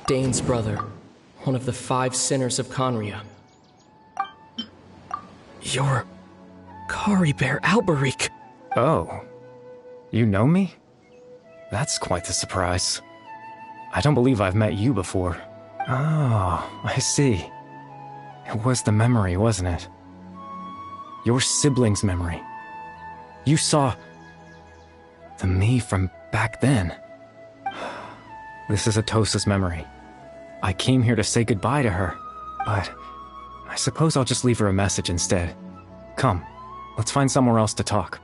S11: Dane's brother, one of the 5 sinners of Conria. You're Caribert Alberic.
S10: Oh. You know me? That's quite the surprise. I don't believe I've met you before. Oh, I see. It was the memory, wasn't it? Your sibling's memory. You saw the me from back then. This is Atosa's memory. I came here to say goodbye to her, but I suppose I'll just leave her a message instead. Come, let's find somewhere else to talk.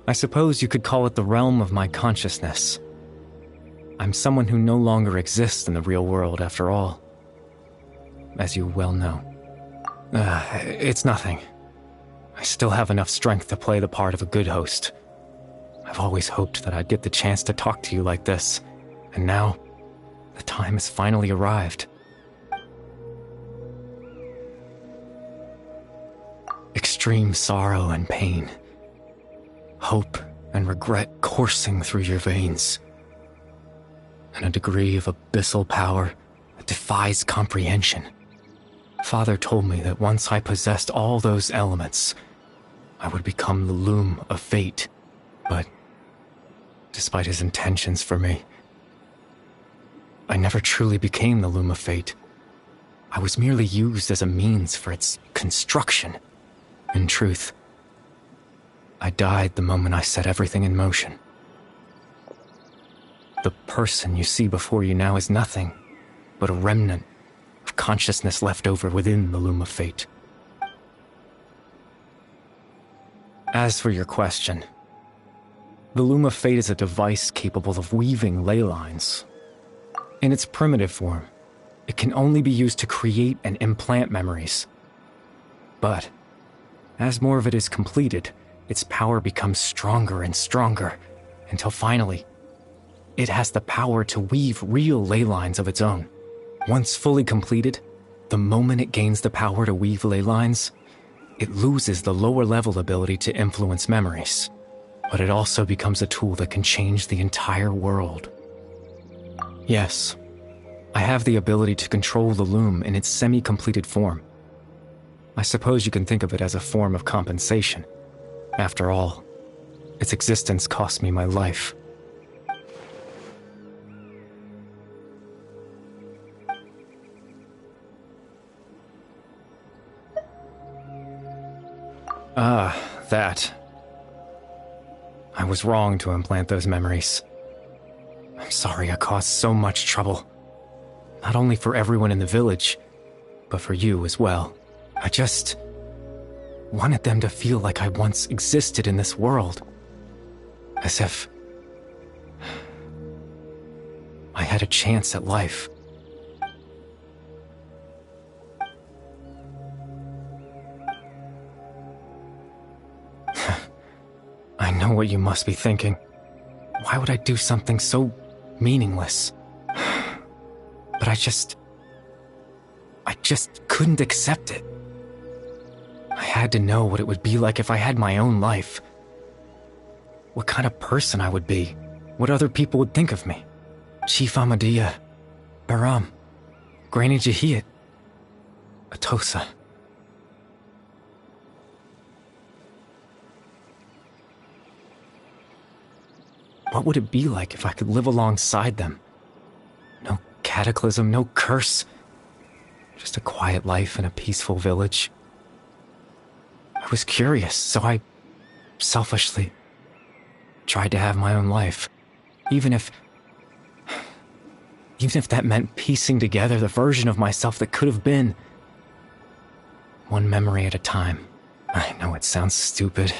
S10: I suppose you could call it the realm of my consciousness. I'm someone who no longer exists in the real world, after all. As you well know. It's nothing. I still have enough strength to play the part of a good host. I've always hoped that I'd get the chance to talk to you like this, and now, the time has finally arrived. Extreme sorrow and pain. Hope and regret coursing through your veins. And a degree of abyssal power that defies comprehension. Father told me that once I possessed all those elements, I would become the Loom of Fate. But, despite his intentions for me, I never truly became the Loom of Fate. I was merely used as a means for its construction. In truth, I died the moment I set everything in motion. The person you see before you now is nothing but a remnant of consciousness left over within the Loom of Fate. As for your question, The Loom of Fate is a device capable of weaving ley lines. In its primitive form, it can only be used to create and implant memories. But, as more of it is completed, its power becomes stronger and stronger, until finally, it has the power to weave real ley lines of its own. Once fully completed, the moment it gains the power to weave ley lines, it loses the lower-level ability to influence memories. But it also becomes a tool that can change the entire world. Yes, I have the ability to control the Loom in its semi-completed form. I suppose you can think of it as a form of compensation. After all, its existence cost me my life. That. I was wrong to implant those memories. I'm sorry I caused so much trouble. Not only for everyone in the village, but for you as well. I just wanted them to feel like I once existed in this world. As if I had a chance at life. I know what you must be thinking. Why would I do something so meaningless? But I just couldn't accept it. I had to know what it would be like if I had my own life. What kind of person I would be. What other people would think of me. Chief Ahmadiyya, Baram, Granny Jahiyat, Atosa. What would it be like if I could live alongside them? No cataclysm, no curse. Just a quiet life in a peaceful village. I was curious, so I selfishly tried to have my own life. Even if that meant piecing together the version of myself that could have been. One memory at a time. I know it sounds stupid.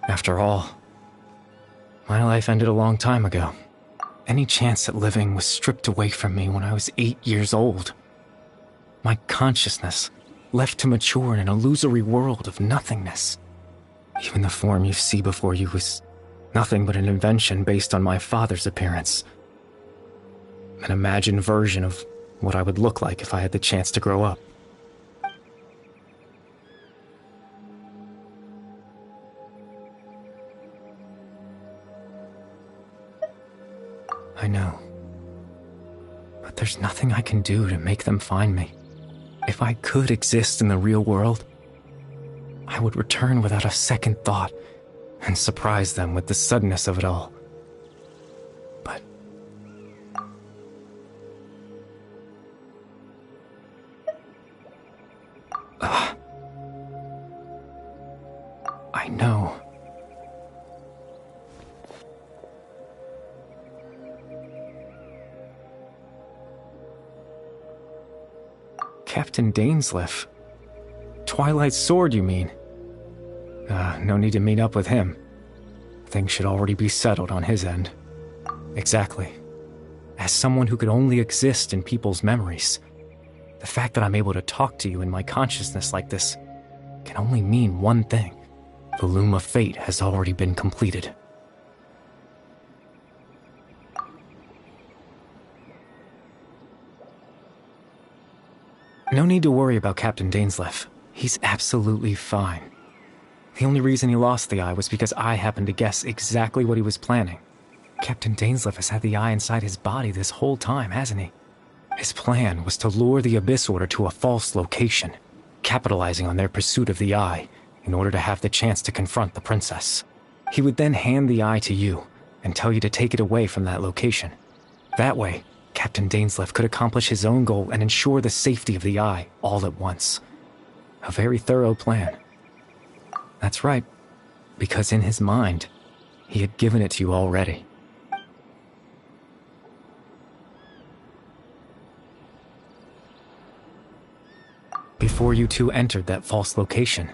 S10: After all, my life ended a long time ago. Any chance at living was stripped away from me when I was 8 years old. My consciousness left to mature in an illusory world of nothingness. Even the form you see before you was nothing but an invention based on my father's appearance. An imagined version of what I would look like if I had the chance to grow up. I know. But there's nothing I can do to make them find me. If I could exist in the real world, I would return without a second thought and surprise them with the suddenness of it all. But I know. Captain Dainsleif. Twilight Sword, you mean? No need to meet up with him. Things should already be settled on his end. Exactly. As someone who could only exist in people's memories, the fact that I'm able to talk to you in my consciousness like this can only mean one thing. The Loom of Fate has already been completed. No need to worry about Captain Dainsleif. He's absolutely fine. The only reason he lost the eye was because I happened to guess exactly what he was planning. Captain Dainsleif has had the eye inside his body this whole time, hasn't he? His plan was to lure the Abyss Order to a false location, capitalizing on their pursuit of the eye in order to have the chance to confront the princess. He would then hand the eye to you and tell you to take it away from that location. That way, Captain Dainsleif could accomplish his own goal and ensure the safety of the eye all at once. A very thorough plan. That's right, because in his mind, he had given it to you already. Before you two entered that false location.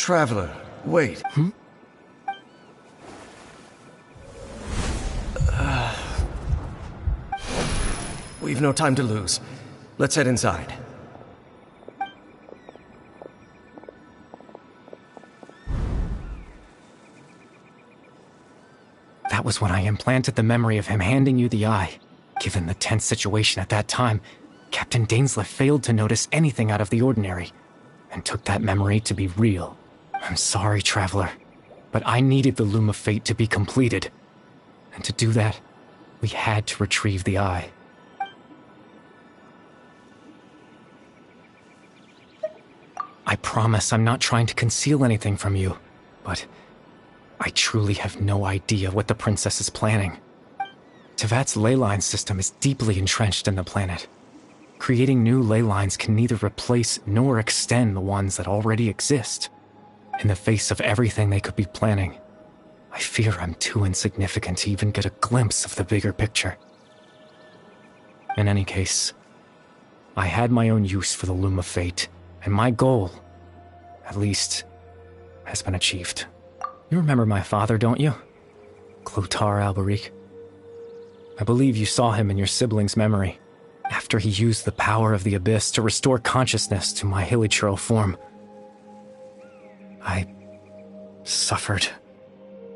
S8: Traveler, wait. We've no time to lose. Let's head inside.
S10: That was when I implanted the memory of him handing you the eye. Given the tense situation at that time, Captain Dainsleif failed to notice anything out of the ordinary, and took that memory to be real. I'm sorry, Traveler, but I needed the Loom of Fate to be completed. And to do that, we had to retrieve the eye. I promise I'm not trying to conceal anything from you, but I truly have no idea what the Princess is planning. Tevat's ley line system is deeply entrenched in the planet. Creating new ley lines can neither replace nor extend the ones that already exist. In the face of everything they could be planning, I fear I'm too insignificant to even get a glimpse of the bigger picture. In any case, I had my own use for the Loom of Fate, and my goal, at least, has been achieved. You remember my father, don't you? Clothar Alberic. I believe you saw him in your sibling's memory, after he used the power of the Abyss to restore consciousness to my Hilichurl form. I suffered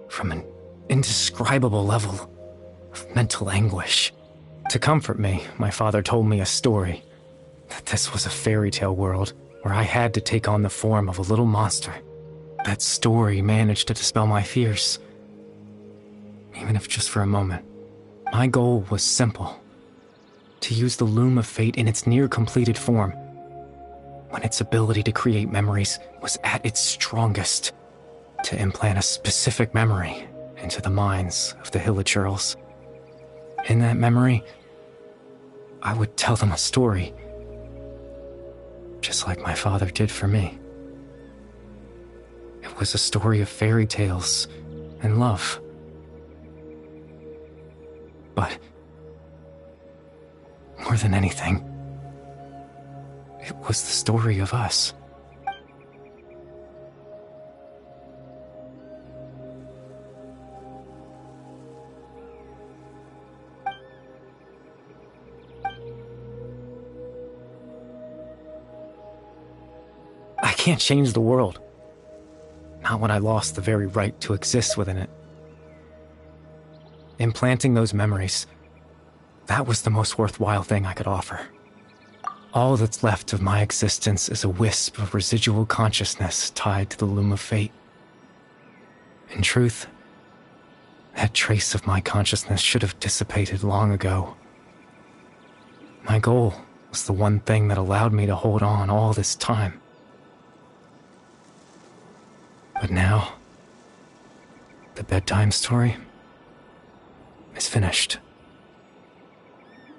S10: from an indescribable level of mental anguish. To comfort me, my father told me a story, that this was a fairy tale world where I had to take on the form of a little monster. That story managed to dispel my fears, even if just for a moment. My goal was simple: to use the Loom of Fate in its near-completed form, when its ability to create memories was at its strongest, to implant a specific memory into the minds of the Hilichurls. In that memory, I would tell them a story, just like my father did for me. It was a story of fairy tales and love. But more than anything, it was the story of us. I can't change the world. Not when I lost the very right to exist within it. Implanting those memories, that was the most worthwhile thing I could offer. All that's left of my existence is a wisp of residual consciousness tied to the Loom of Fate. In truth, that trace of my consciousness should have dissipated long ago. My goal was the one thing that allowed me to hold on all this time. But now, the bedtime story is finished.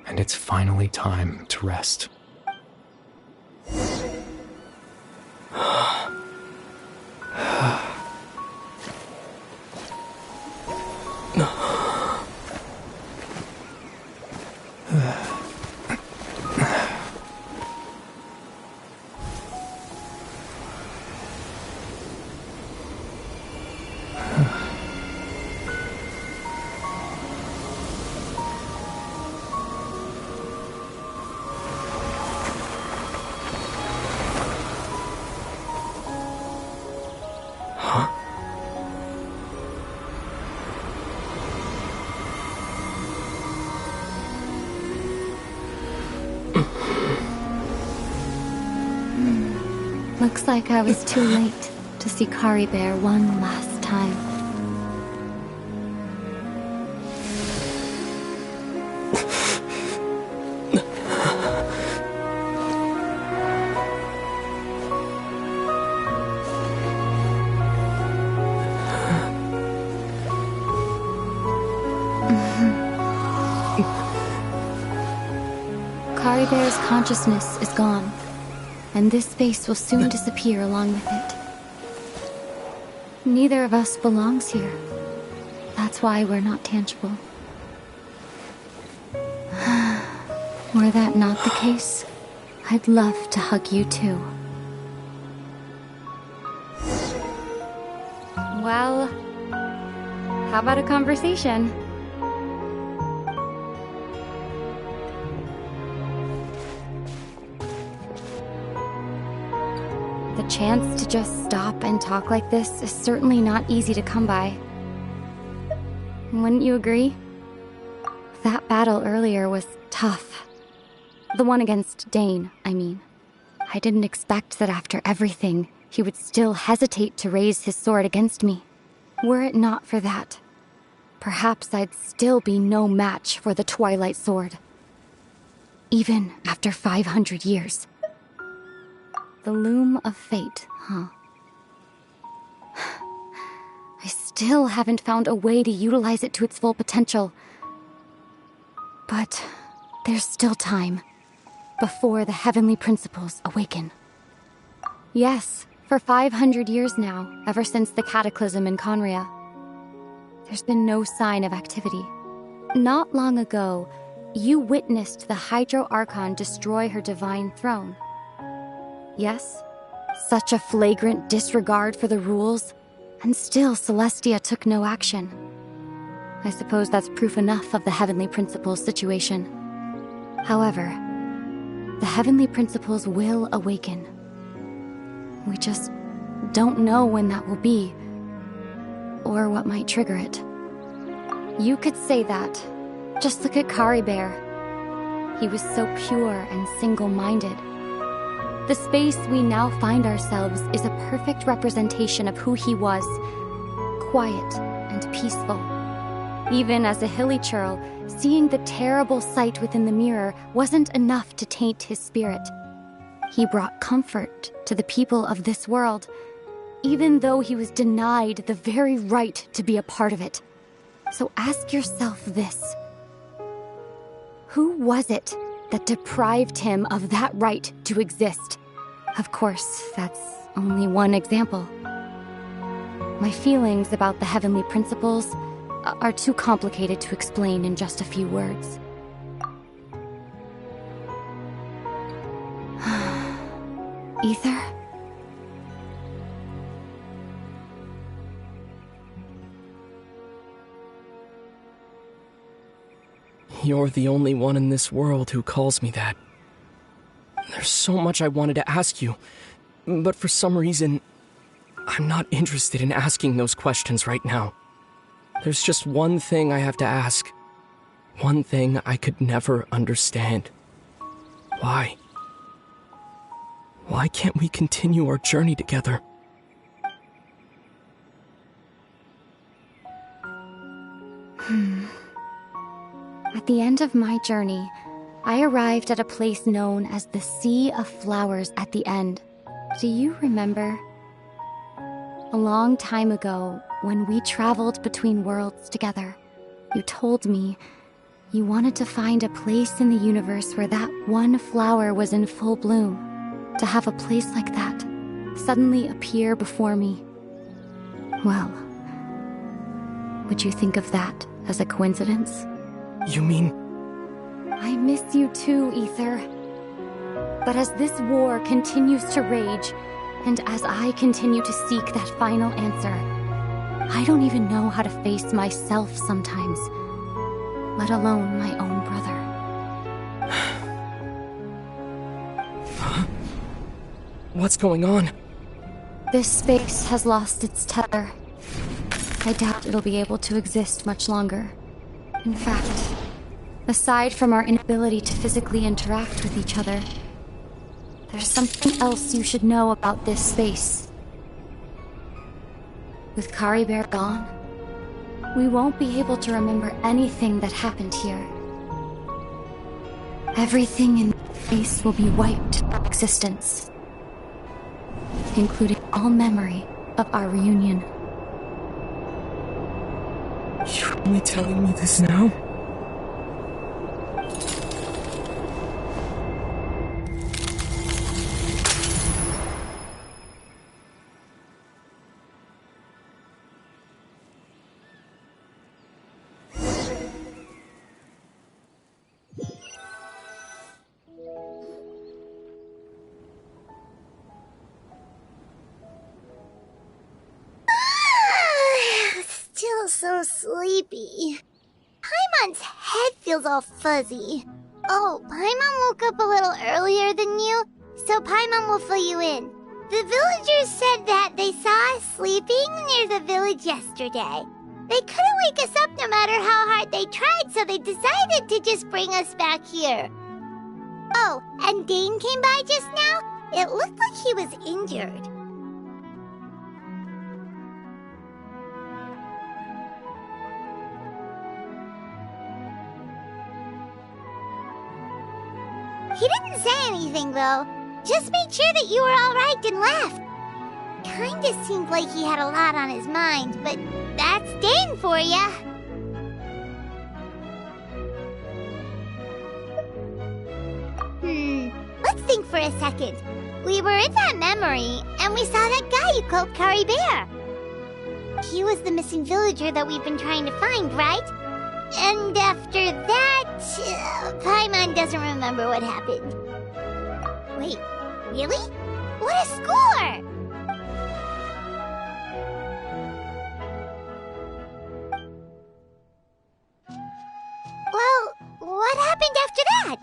S10: And it's finally time to rest.
S12: Looks like I was too late to see Caribert one last time. Caribert's consciousness is gone, and this space will soon disappear along with it. Neither of us belongs here. That's why we're not tangible. Were that not the case, I'd love to hug you too. Well, how about a conversation? The chance to just stop and talk like this is certainly not easy to come by. Wouldn't you agree? That battle earlier was tough. The one against Dane, I mean. I didn't expect that after everything, he would still hesitate to raise his sword against me. Were it not for that, perhaps I'd still be no match for the Twilight Sword. Even after 500 years. The loom of fate, huh? I still haven't found a way to utilize it to its full potential. But there's still time, before the heavenly principles awaken. Yes, for 500 years now, ever since the cataclysm in Conria, there's been no sign of activity. Not long ago, you witnessed the Hydro Archon destroy her divine throne. Yes, such a flagrant disregard for the rules, and still Celestia took no action. I suppose that's proof enough of the Heavenly Principles situation. However, the Heavenly Principles will awaken. We just don't know when that will be, or what might trigger it. You could say that. Just look at Caribert. He was so pure and single-minded. The space we now find ourselves is a perfect representation of who he was. Quiet and peaceful. Even as a Hilichurl, seeing the terrible sight within the mirror wasn't enough to taint his spirit. He brought comfort to the people of this world, even though he was denied the very right to be a part of it. So ask yourself this. Who was it that deprived him of that right to exist? Of course, that's only one example. My feelings about the Heavenly Principles are too complicated to explain in just a few words. Ether?
S11: You're the only one in this world who calls me that. There's so much I wanted to ask you, but for some reason, I'm not interested in asking those questions right now. There's just one thing I have to ask. One thing I could never understand. Why? Why can't we continue our journey together?
S12: At the end of my journey, I arrived at a place known as the Sea of Flowers at the end. Do you remember? A long time ago, when we traveled between worlds together, you told me you wanted to find a place in the universe where that one flower was in full bloom. To have a place like that suddenly appear before me. Well, would you think of that as a coincidence?
S11: You mean...
S12: I miss you too, Ether. But as this war continues to rage, and as I continue to seek that final answer, I don't even know how to face myself sometimes, let alone my own brother.
S11: What's going on?
S12: This space has lost its tether. I doubt it'll be able to exist much longer. In fact, aside from our inability to physically interact with each other, there's something else you should know about this space. With Caribert gone, we won't be able to remember anything that happened here. Everything in this space will be wiped from existence, including all memory of our reunion.
S11: You're only telling me this now?
S2: sleepy. Paimon's head feels all fuzzy. Oh, Paimon woke up a little earlier than you, so Paimon will fill you in. The villagers said that they saw us sleeping near the village yesterday. They couldn't wake us up no matter how hard they tried, so they decided to just bring us back here. Oh, and Dane came by just now. It looked like he was injured. He didn't say anything, though. Just made sure that you were all right and left. Kinda seemed like he had a lot on his mind, but that's Dane for ya. Let's think for a second. We were in that memory, and we saw that guy you called Kari Bear. He was the missing villager that we've been trying to find, right? And after that, Paimon doesn't remember what happened. Wait, really? What a score! Well, what happened after that?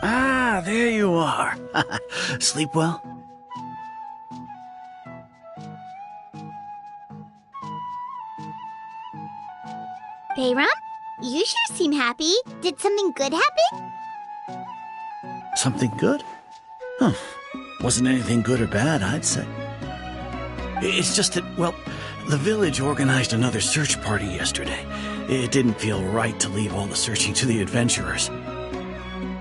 S1: Ah, there you are. Sleep well?
S2: Bayram, you sure seem happy. Did something good happen?
S1: Something good? Huh. Wasn't anything good or bad, I'd say. It's just that, well, the village organized another search party yesterday. It didn't feel right to leave all the searching to the adventurers.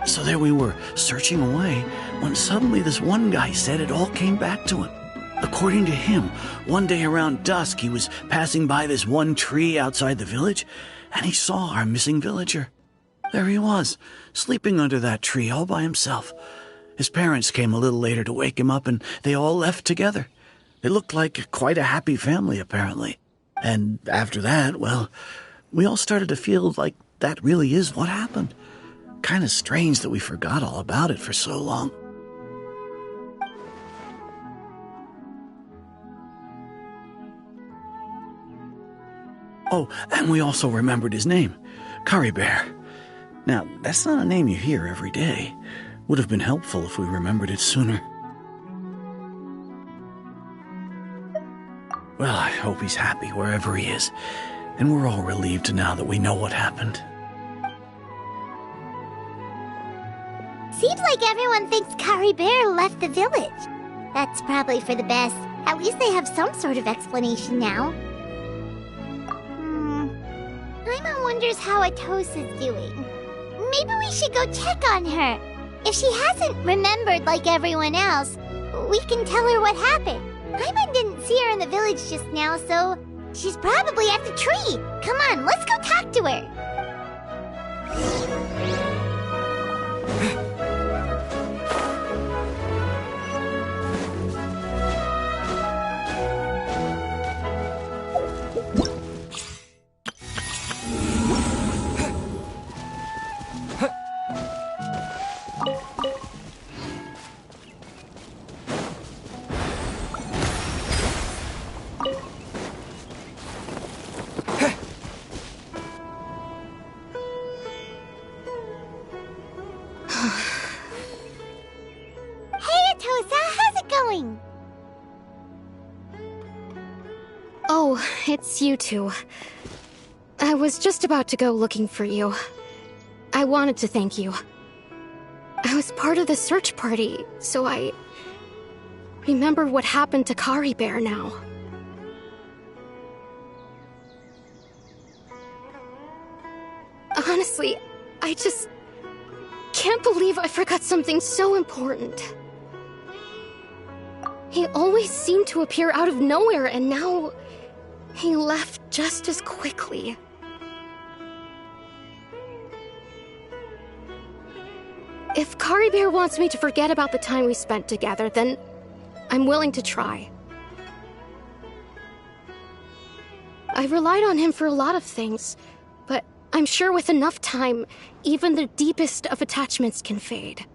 S1: So there we were, searching away, when suddenly this one guy said it all came back to him. According to him, one day around dusk, he was passing by this one tree outside the village, and he saw our missing villager. There he was, sleeping under that tree all by himself. His parents came a little later to wake him up, and they all left together. They looked like quite a happy family, apparently. And after that, well, we all started to feel like that really is what happened. Kind of strange that we forgot all about it for so long. Oh, and we also remembered his name, Kari Bear. Now, that's not a name you hear every day. Would have been helpful if we remembered it sooner. Well, I hope he's happy wherever he is, and we're all relieved now that we know what happened.
S2: Seems like everyone thinks Kari Bear left the village. That's probably for the best. At least they have some sort of explanation now. Paimon wonders how Atosa's doing. Maybe we should go check on her. If she hasn't remembered like everyone else, we can tell her what happened. Paimon didn't see her in the village just now, so she's probably at the tree. Come on, let's go talk to her.
S7: Oh, it's you two. I was just about to go looking for you. I wanted to thank you. I was part of the search party, so I remember what happened to Kari Bear now. Honestly, I just can't believe I forgot something so important. He always seemed to appear out of nowhere, and now he left just as quickly. If Kari Bear wants me to forget about the time we spent together, then I'm willing to try. I relied on him for a lot of things, but I'm sure with enough time, even the deepest of attachments can fade.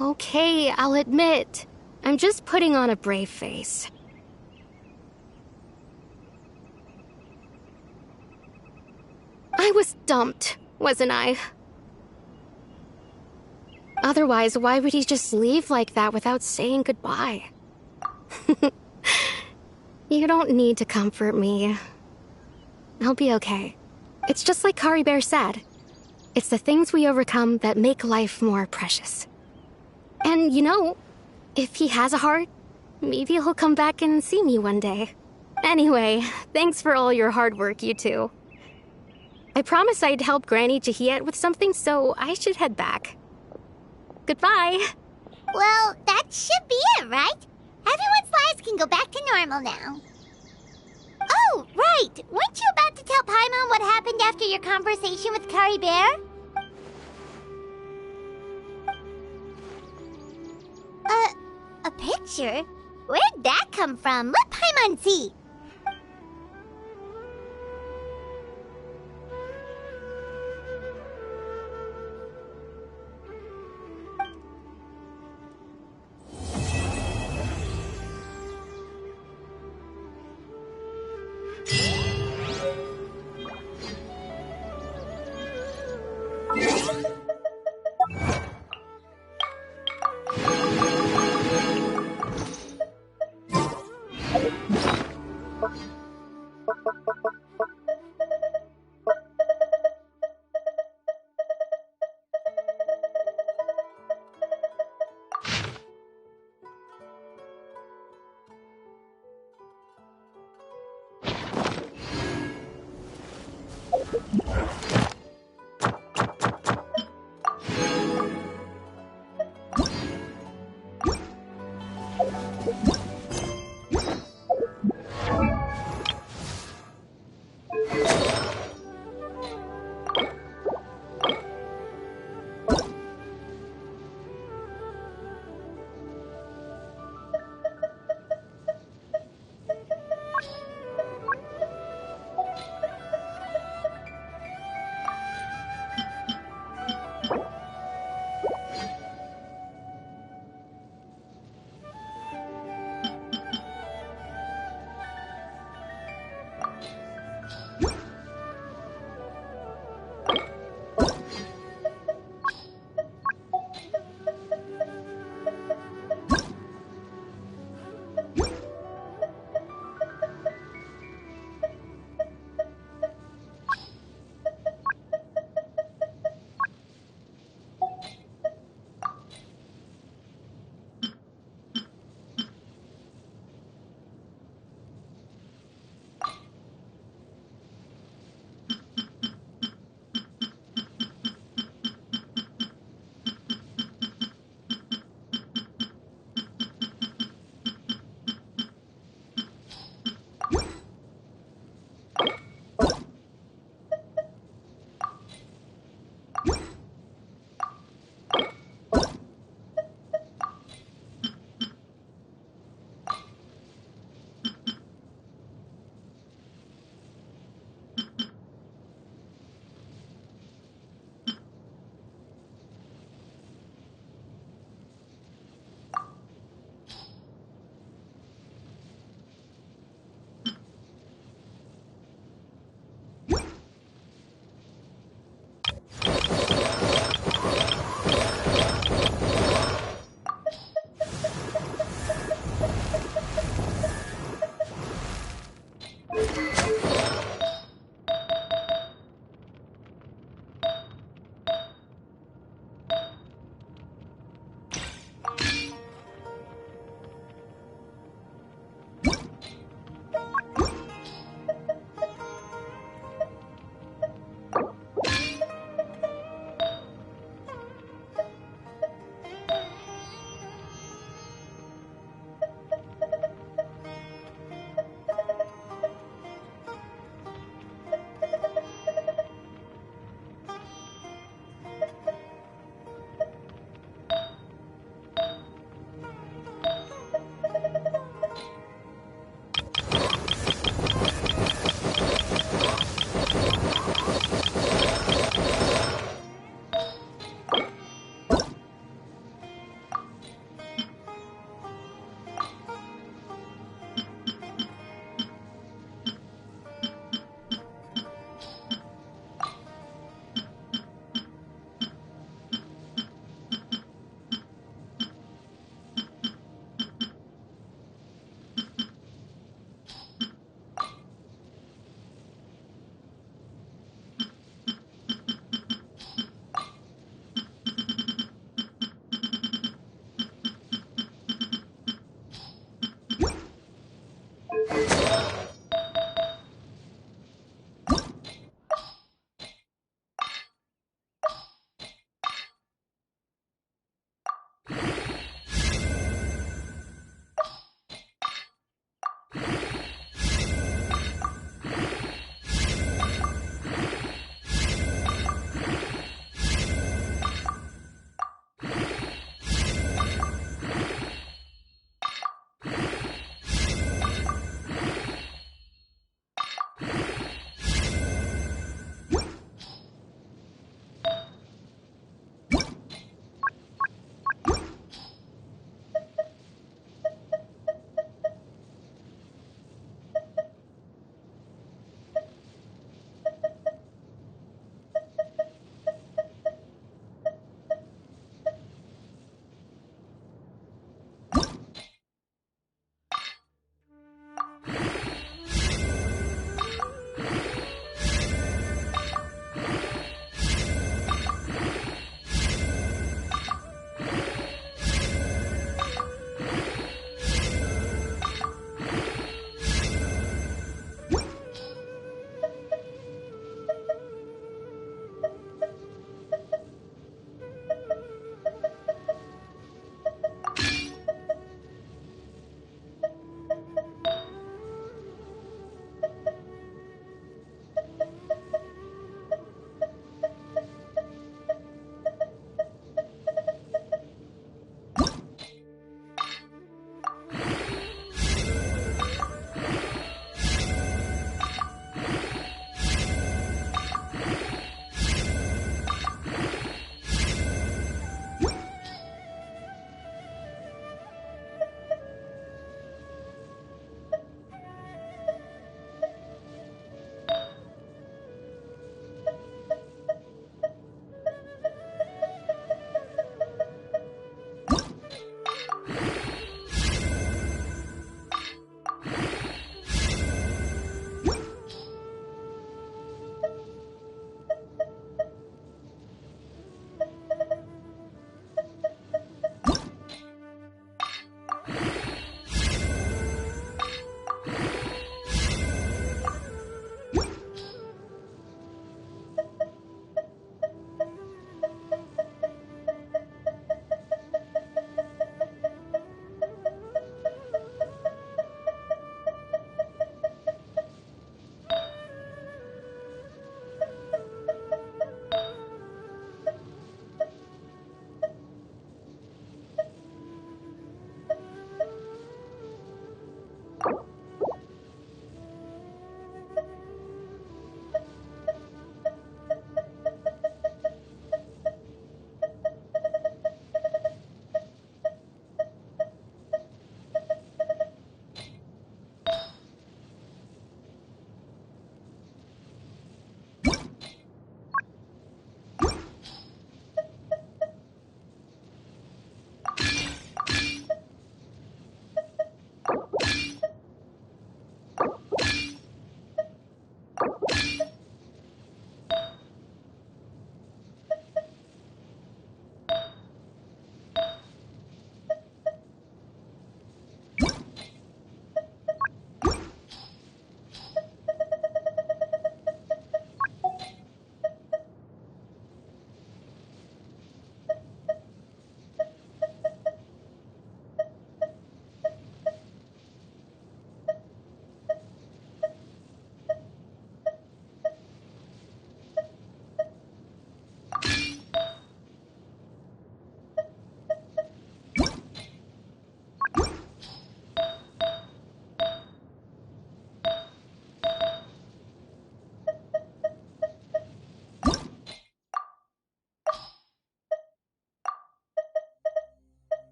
S7: Okay, I'll admit, I'm just putting on a brave face. I was dumped, wasn't I? Otherwise, why would he just leave like that without saying goodbye? You don't need to comfort me. I'll be okay. It's just like Caribert said. It's the things we overcome that make life more precious. And you know, if he has a heart, maybe he'll come back and see me one day. Anyway, thanks for all your hard work, you two. I promised I'd help Granny Jahiet with something, so I should head back. Goodbye.
S2: Well, that should be it, right? Everyone's lives can go back to normal now. Oh, right! Weren't you about to tell Paimon what happened after your conversation with Caribert? A picture? Where'd that come from? Let Paimon see.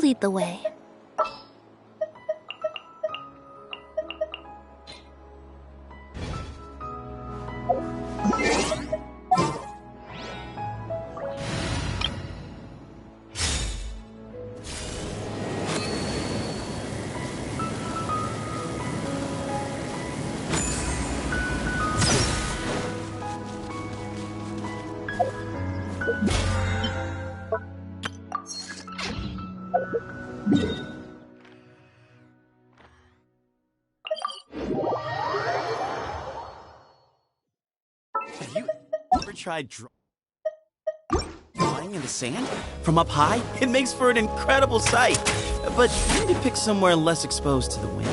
S12: lead the way.
S3: Have you ever tried drawing in the sand? From up high, it makes for an incredible sight. But you need to pick somewhere less exposed to the wind.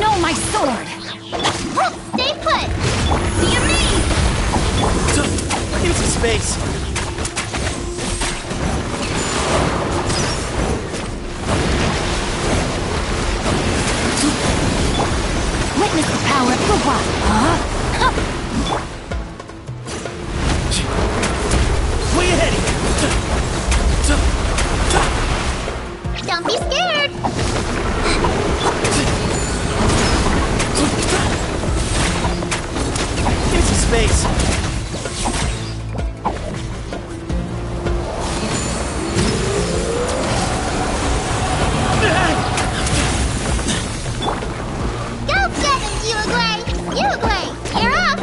S12: No, my sword!
S2: Stay put! See me!
S3: Give some space.
S12: Witness the power of the one, huh?
S3: Way ahead!
S2: Don't be scared!
S3: Give some space.
S2: Go get him, Uruguay! Uruguay, you're up!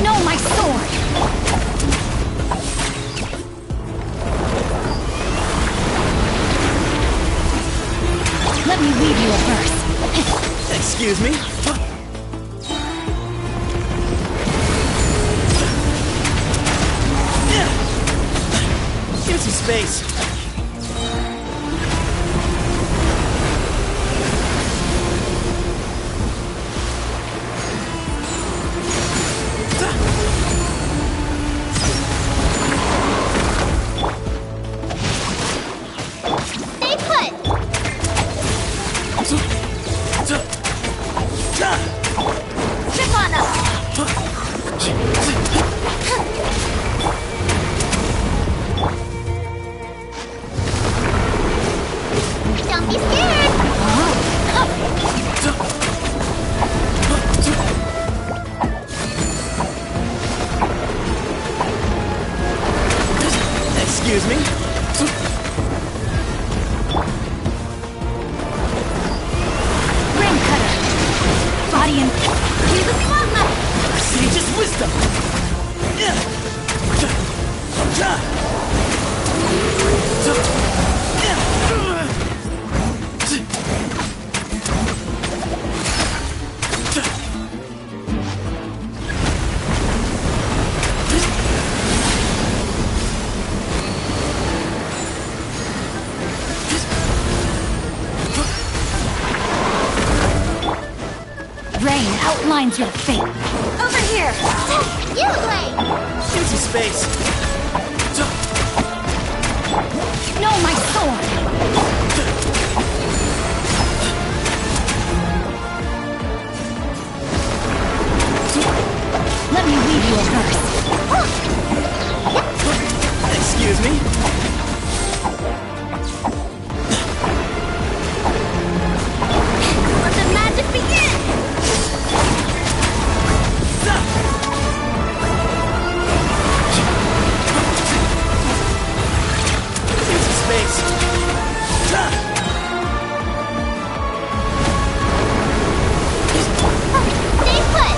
S12: No, my sword! Let me leave you a verse.
S3: Excuse me? Give some space.
S2: Stay put! Trip on up! Don't be scared!
S3: Excuse me?
S12: Ring cutter! Body and...
S3: Sage's wisdom!
S12: Rain outlines your fate.
S2: Over here! Uruguay!
S3: Give some space.
S12: No, my sword! Let me leave you a verse.
S3: Excuse me?
S2: Let the magic begin!
S3: Give some space.
S2: Stay put!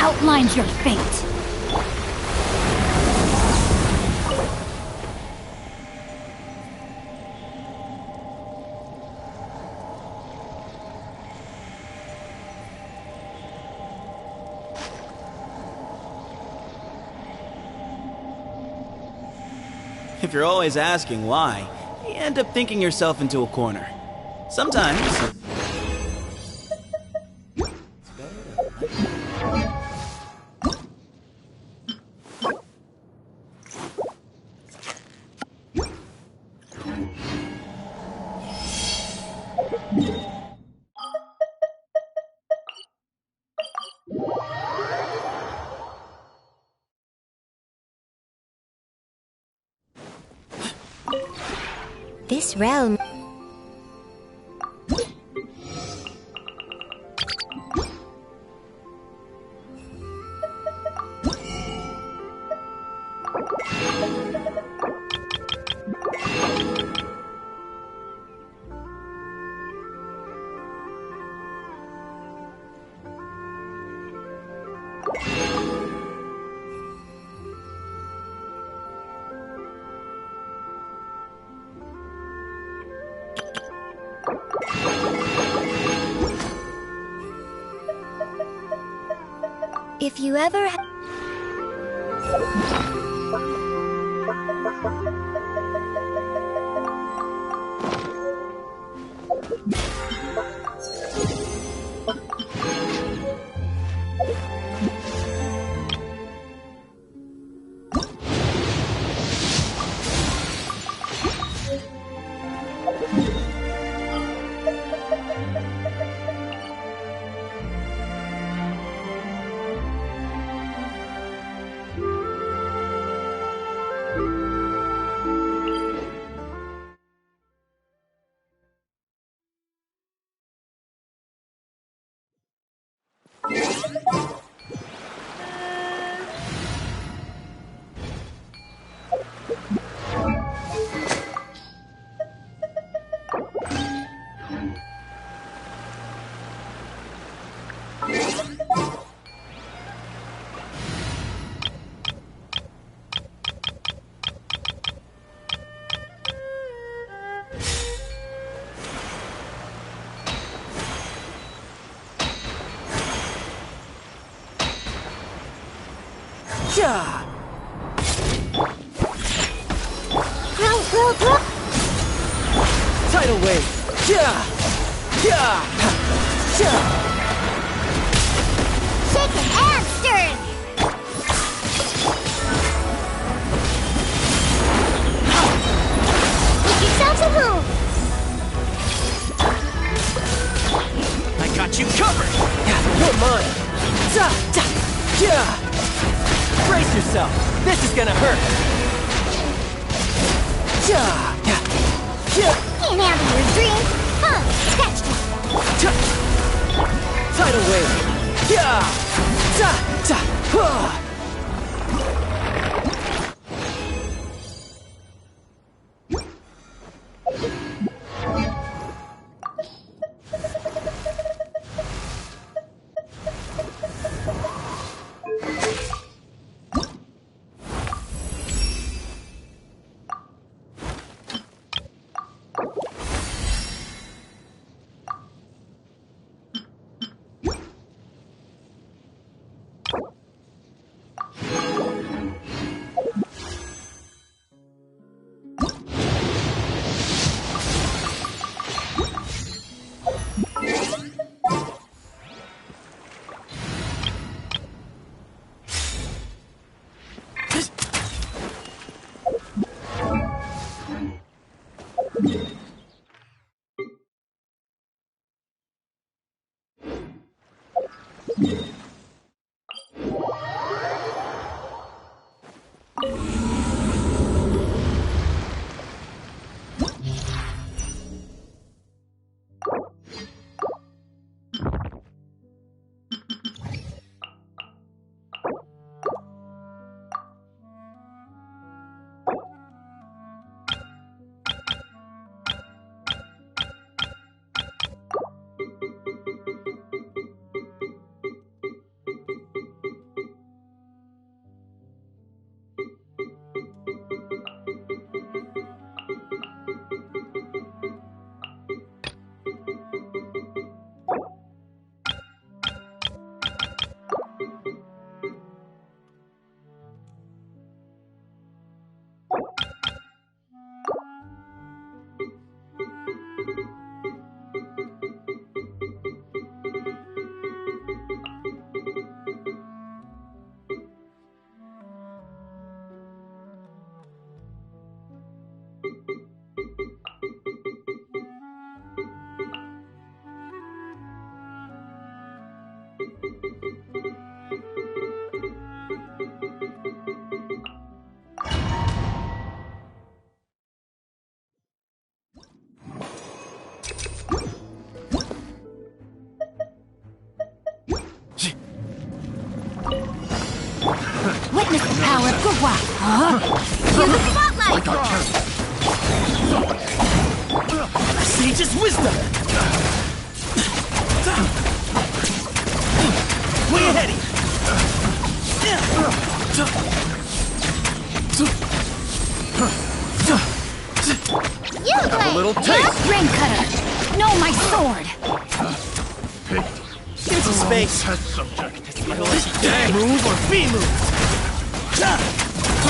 S13: outlines your fate.
S3: If you're always asking why, you end up thinking yourself into a corner. Sometimes...
S9: This realm... If you ever...
S11: Yeah! Tidal wave! Yeah! Yeah! Yeah!
S2: Shaken and stirred! Make yourselves a move!
S11: I got you covered! Yeah, you're mine! Yeah! Brace yourself! This is gonna hurt! Yeah!
S2: Can't handle your dream! Scratch them!
S11: Tidal wave! Yeah!
S12: Rain Cutter! No, my sword!
S3: Give me some space. I don't let you die. Move or be moved.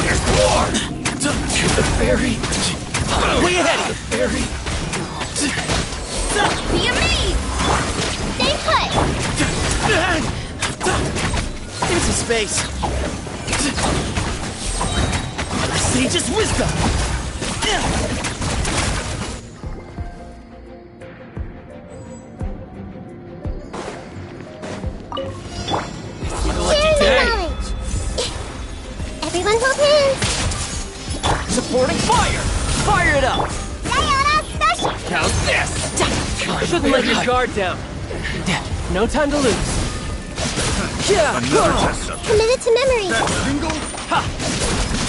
S3: There's more! To the fairy. Way ahead of you, fairy.
S2: Be amazed! Stay put!
S3: Give me some space. The sage's wisdom.
S2: Here's the knowledge! Everyone hold hands!
S11: Supporting fire! Fire it up!
S2: Diana special!
S11: How's this? Shouldn't let your guard down. No time to lose. Yeah!
S2: Committed to memory!
S11: Ha!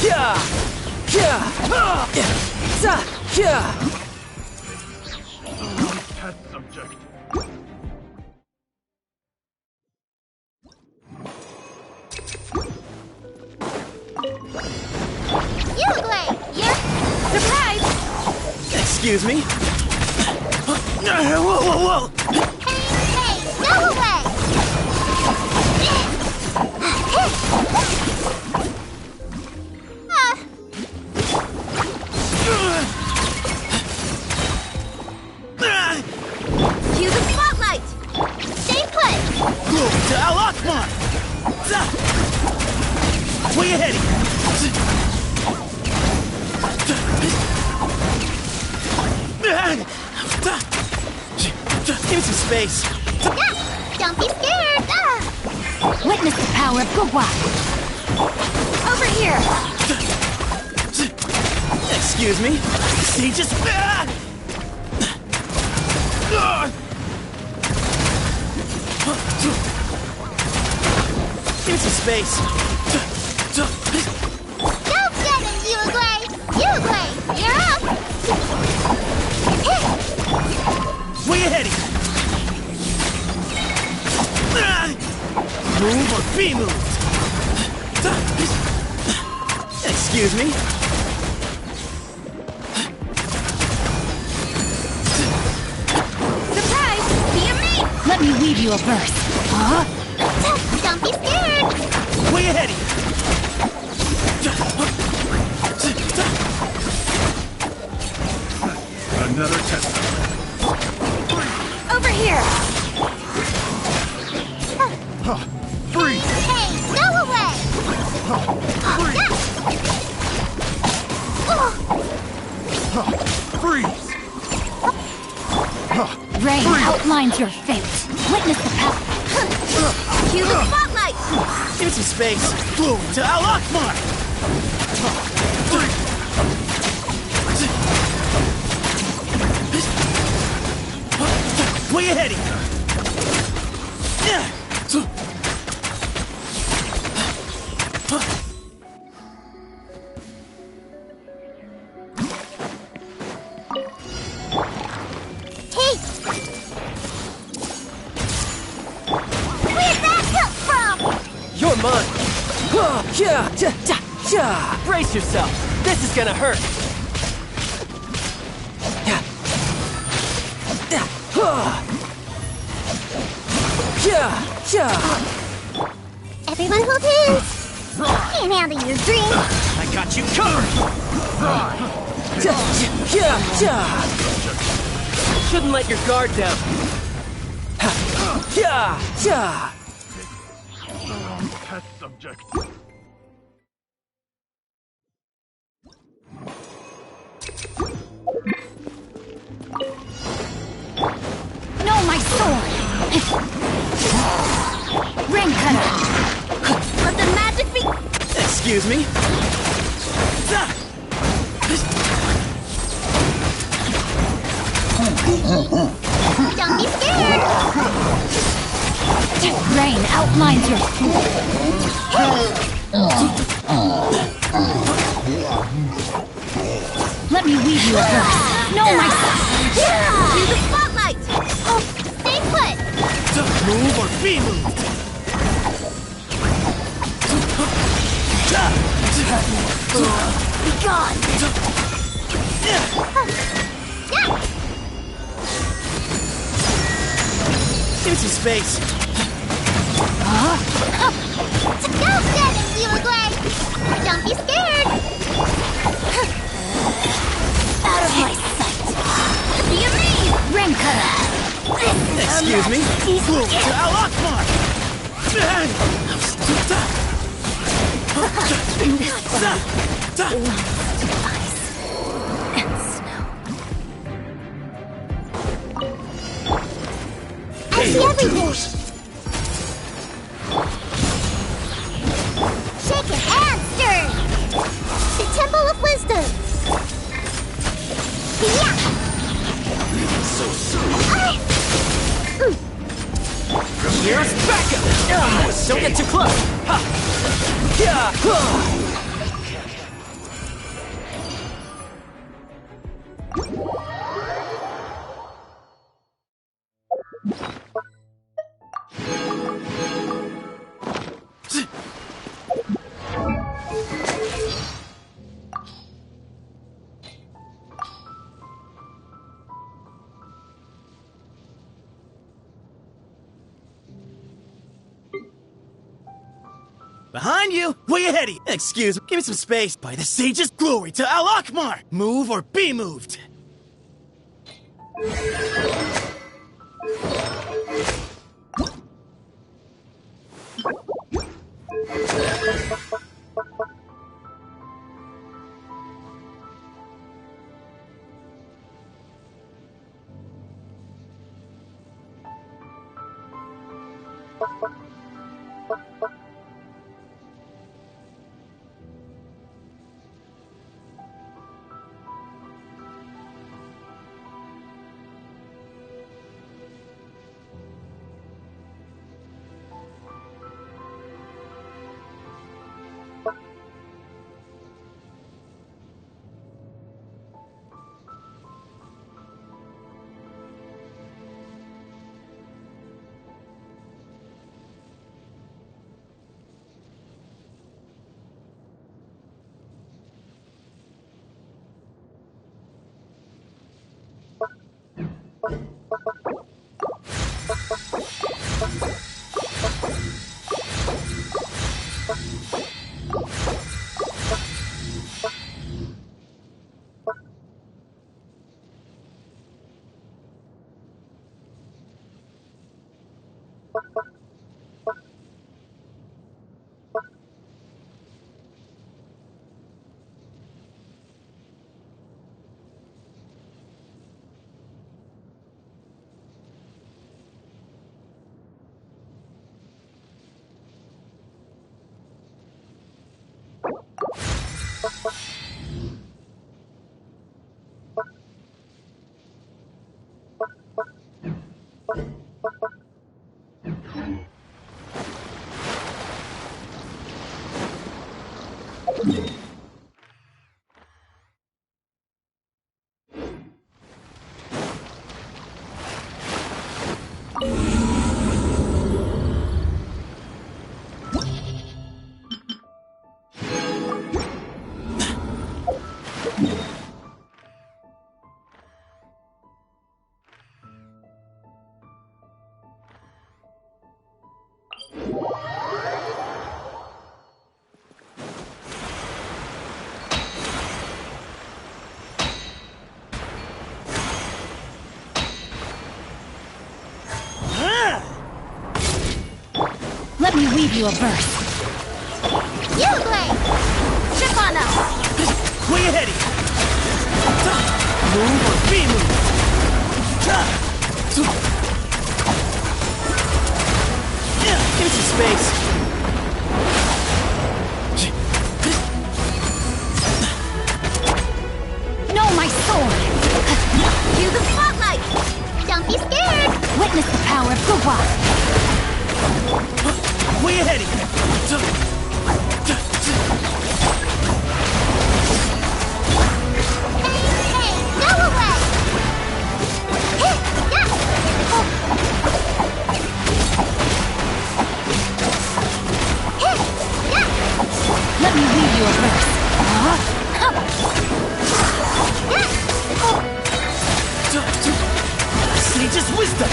S11: Yeah! Yeah! Za! Yeah!
S2: Uruguay! You're...
S12: Surprise!
S3: Excuse me? Whoa, whoa, whoa!
S2: Hey, go away!
S12: Cue the spotlight!
S2: Stay put!
S3: Move to Al Akbar! Way ahead of you! Give me some space.
S2: Don't be scared!
S12: Witness the power of Gugwa! Over here!
S3: Excuse me? See, just... Give me some space.
S2: Go get it, Uruguay! Uruguay, you're up!
S3: Way ahead of you! Move or be moved! Excuse me?
S12: Surprise! Be a me! Let me weave you a verse. Huh?
S2: Don't be scared!
S3: Way ahead of you!
S13: Another test.
S12: Over here!
S13: Freeze!
S2: Hey, go away!
S13: Freeze!
S12: Rain outlines your fate. Witness the power. Cue the spotlight!
S3: Give me some space. Flew to Al Akbar! Way ahead of you!
S2: Where'd that come from?
S11: You're mine! Brace yourself! This is gonna hurt!
S2: Everyone hold hands! Can't handle your dream!
S3: I got you covered!
S11: Shouldn't let your guard down.
S13: Test subject.
S12: No, my sword! Rain Cutter!
S2: Let the magic be...
S3: Excuse me?
S2: Don't be scared!
S12: Rain outlines your... Let me weave you a verse. No, my...
S2: Cue the spotlight! Oh, stay put!
S3: Move or be moved!
S2: Be gone!
S3: Give me some space.
S2: Go get it, Yulagway! Don't be scared! Out of my sight! Be amazed, Renkara!
S3: Excuse me? Glory to Al-Akbar!
S2: Ice and snow. I see everything! Shake it and stir! The Temple of Wisdom! Yeah!
S13: So soon.
S11: Here's backup! Don't get too close! Ha! Yeah!
S3: Behind you! Way ahead of you! Excuse me, give me some space. By the sage's glory to Al-Akbar! Move or be moved!
S2: Let me weave you a verse. Yulagway! Trip on us!
S3: Way ahead of you! Move or be moved! Give me some space.
S2: No, my sword! Cue the spotlight! Don't be scared! Witness the power of Guwa!
S3: Way ahead of you!
S2: Hey, go away! Let me read you a verse.
S3: Sage's wisdom!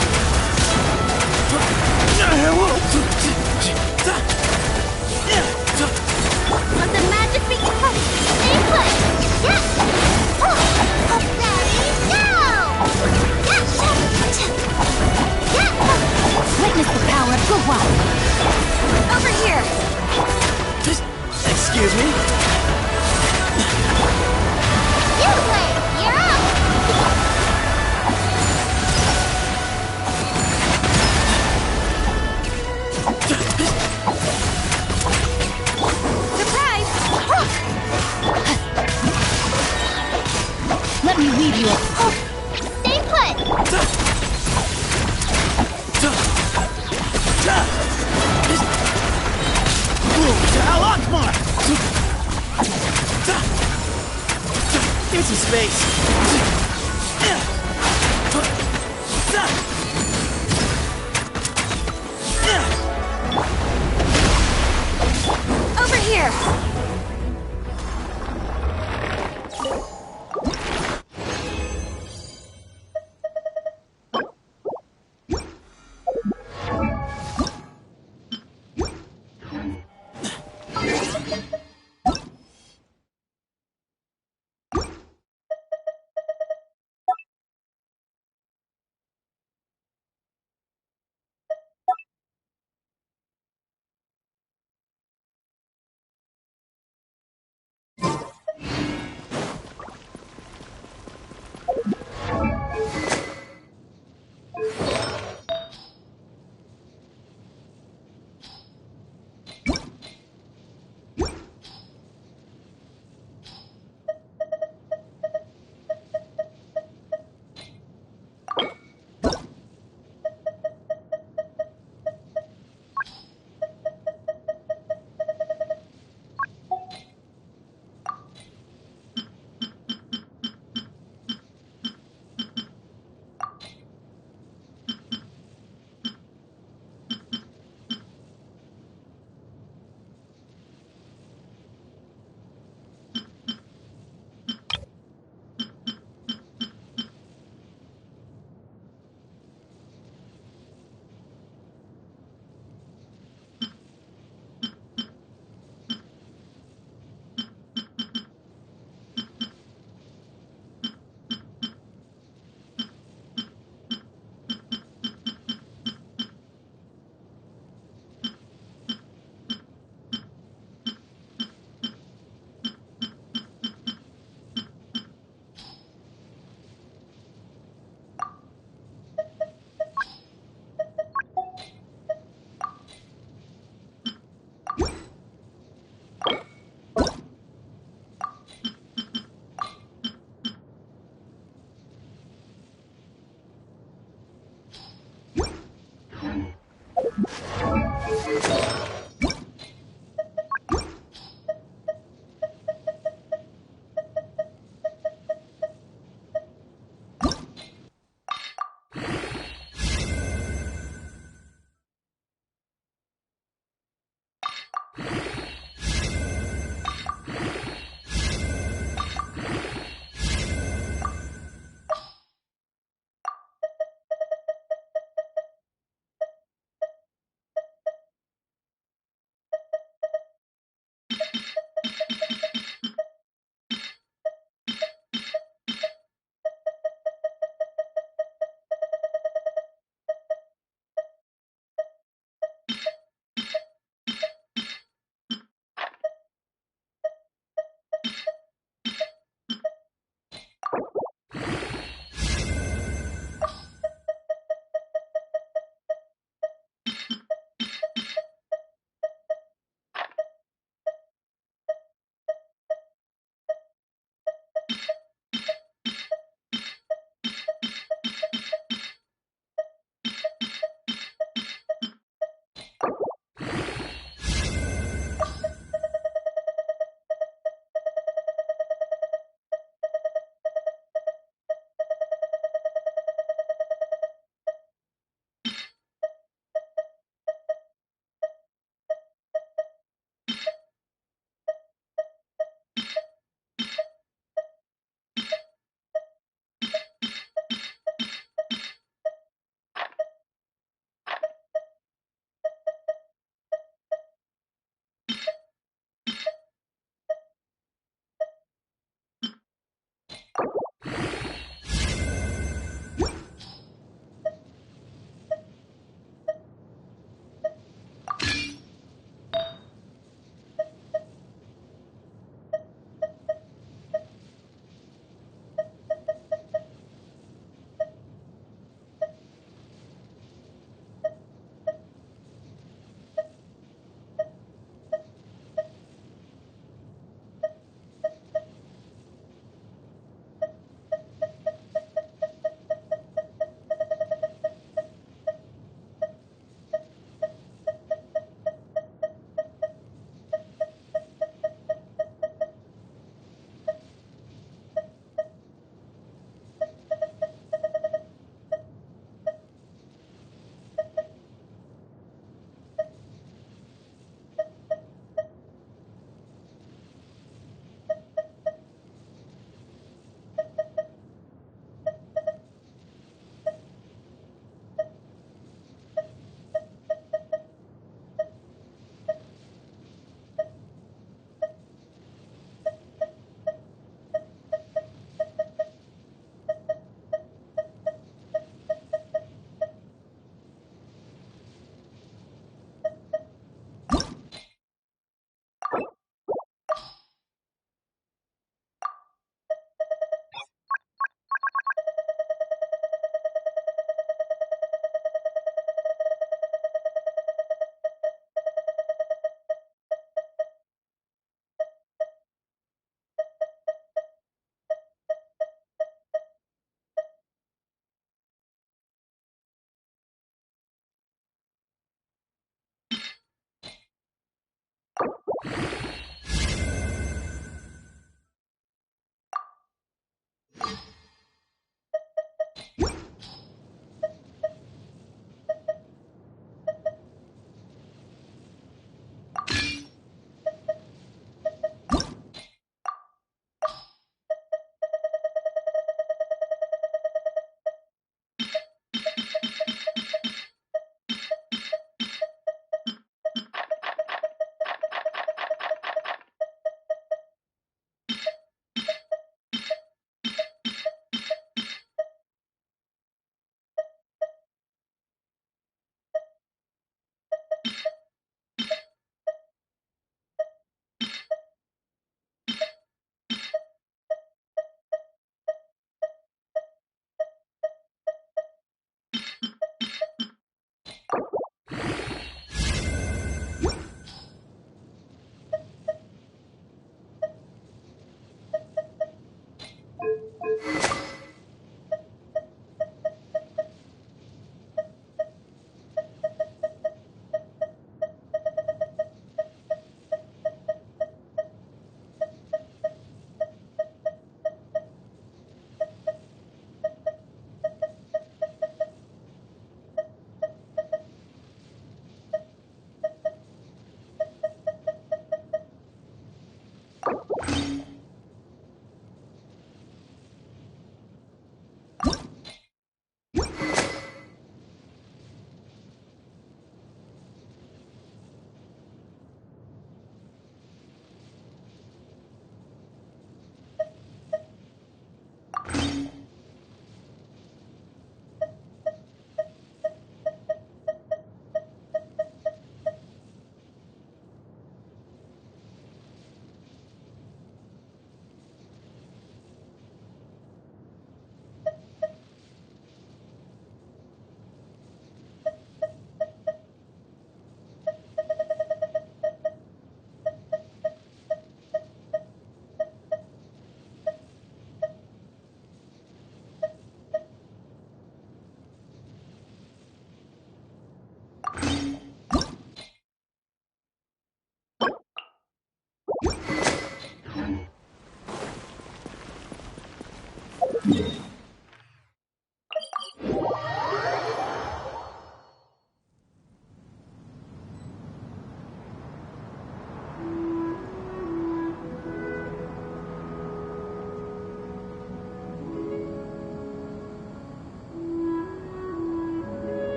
S3: empty space.
S5: Over here!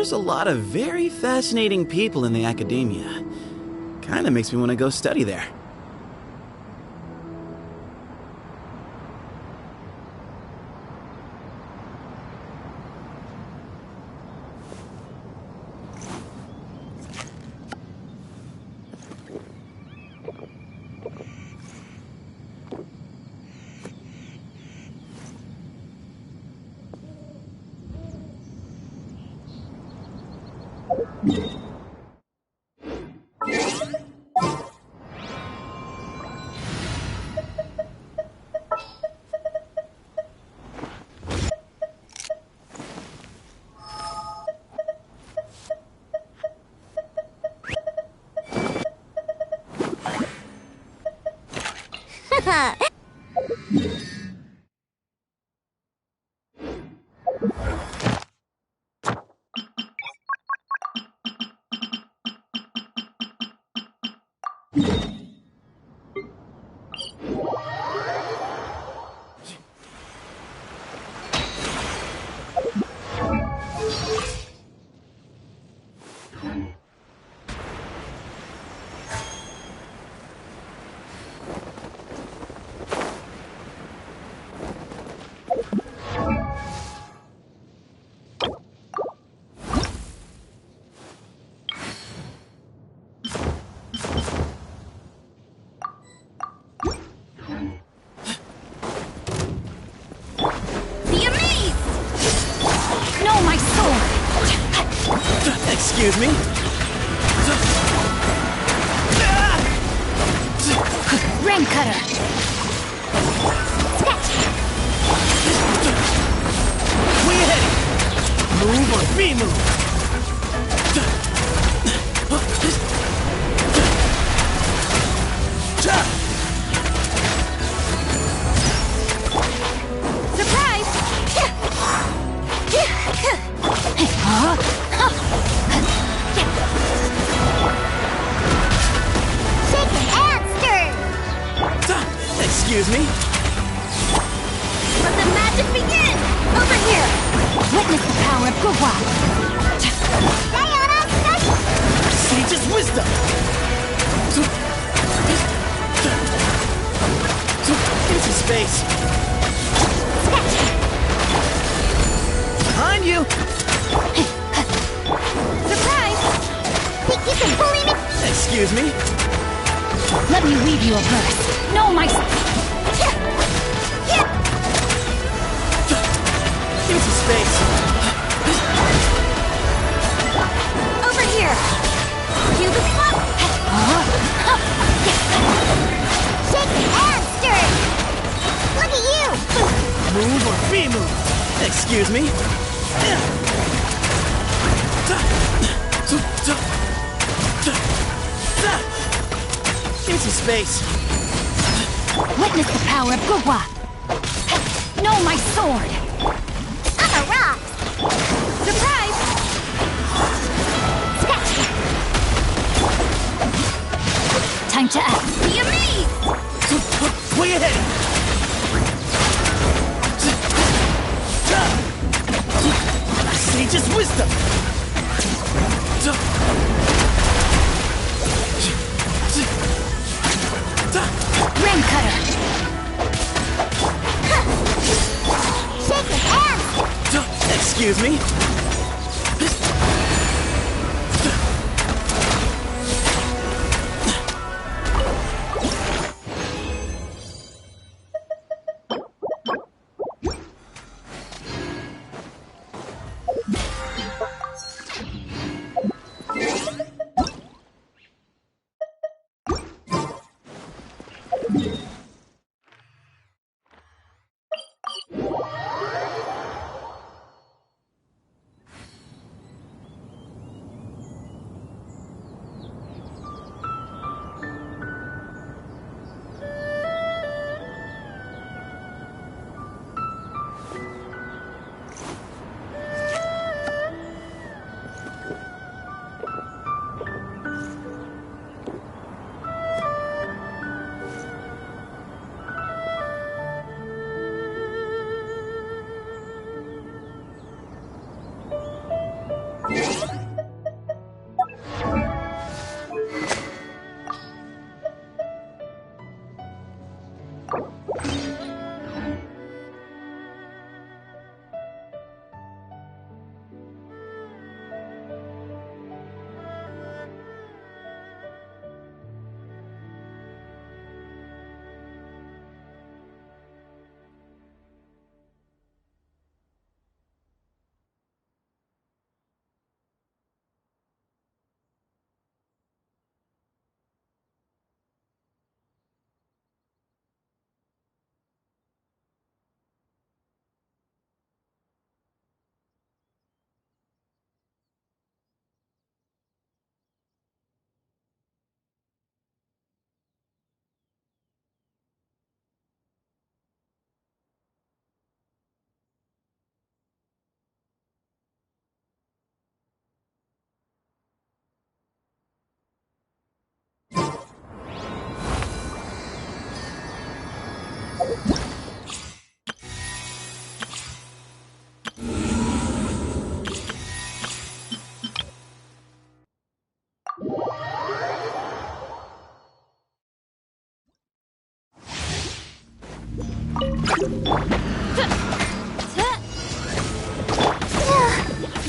S3: There's a lot of very fascinating people in the academia. Kinda makes me want to go study there. Excuse me?
S12: Rain Cutter!
S3: Way ahead! Move or be moved!
S12: Surprise!
S2: Shaken and stirred!
S3: Excuse me?
S12: Let the magic begin! Over here! Witness the power of Gugwa!
S2: Stay on us,
S3: Sage's wisdom! Into space! Behind you!
S2: Surprise! Think you can bully me?
S3: Excuse me?
S12: Let me weave you a verse. No, my...
S3: Into space!
S12: Over here! You the slump!
S2: Shaken and stirred! Look at you!
S3: Move or be moved! Excuse me? Into space!
S12: Witness the power of Gugwa! No, my sword!
S2: I'm a rock!
S12: Surprise! Time to act. Be amazed!
S3: Way ahead! Sage's wisdom!
S12: Rain Cutter!
S2: Shaken and...
S3: Excuse me?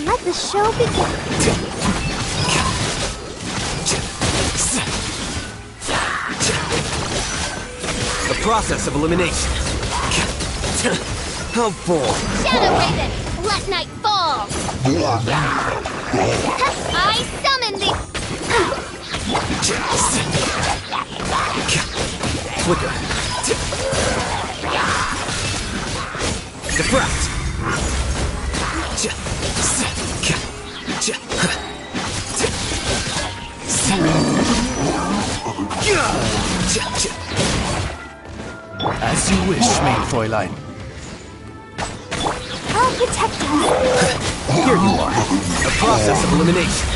S2: Let the show begin.
S4: The process of elimination. How bold.
S2: Shadow Raven,
S7: Let night fall! I summon the...
S4: Flicker. Deflect.
S1: As you wish, mein Fräulein.
S2: I'll protect us.
S4: Here you are. A process of elimination.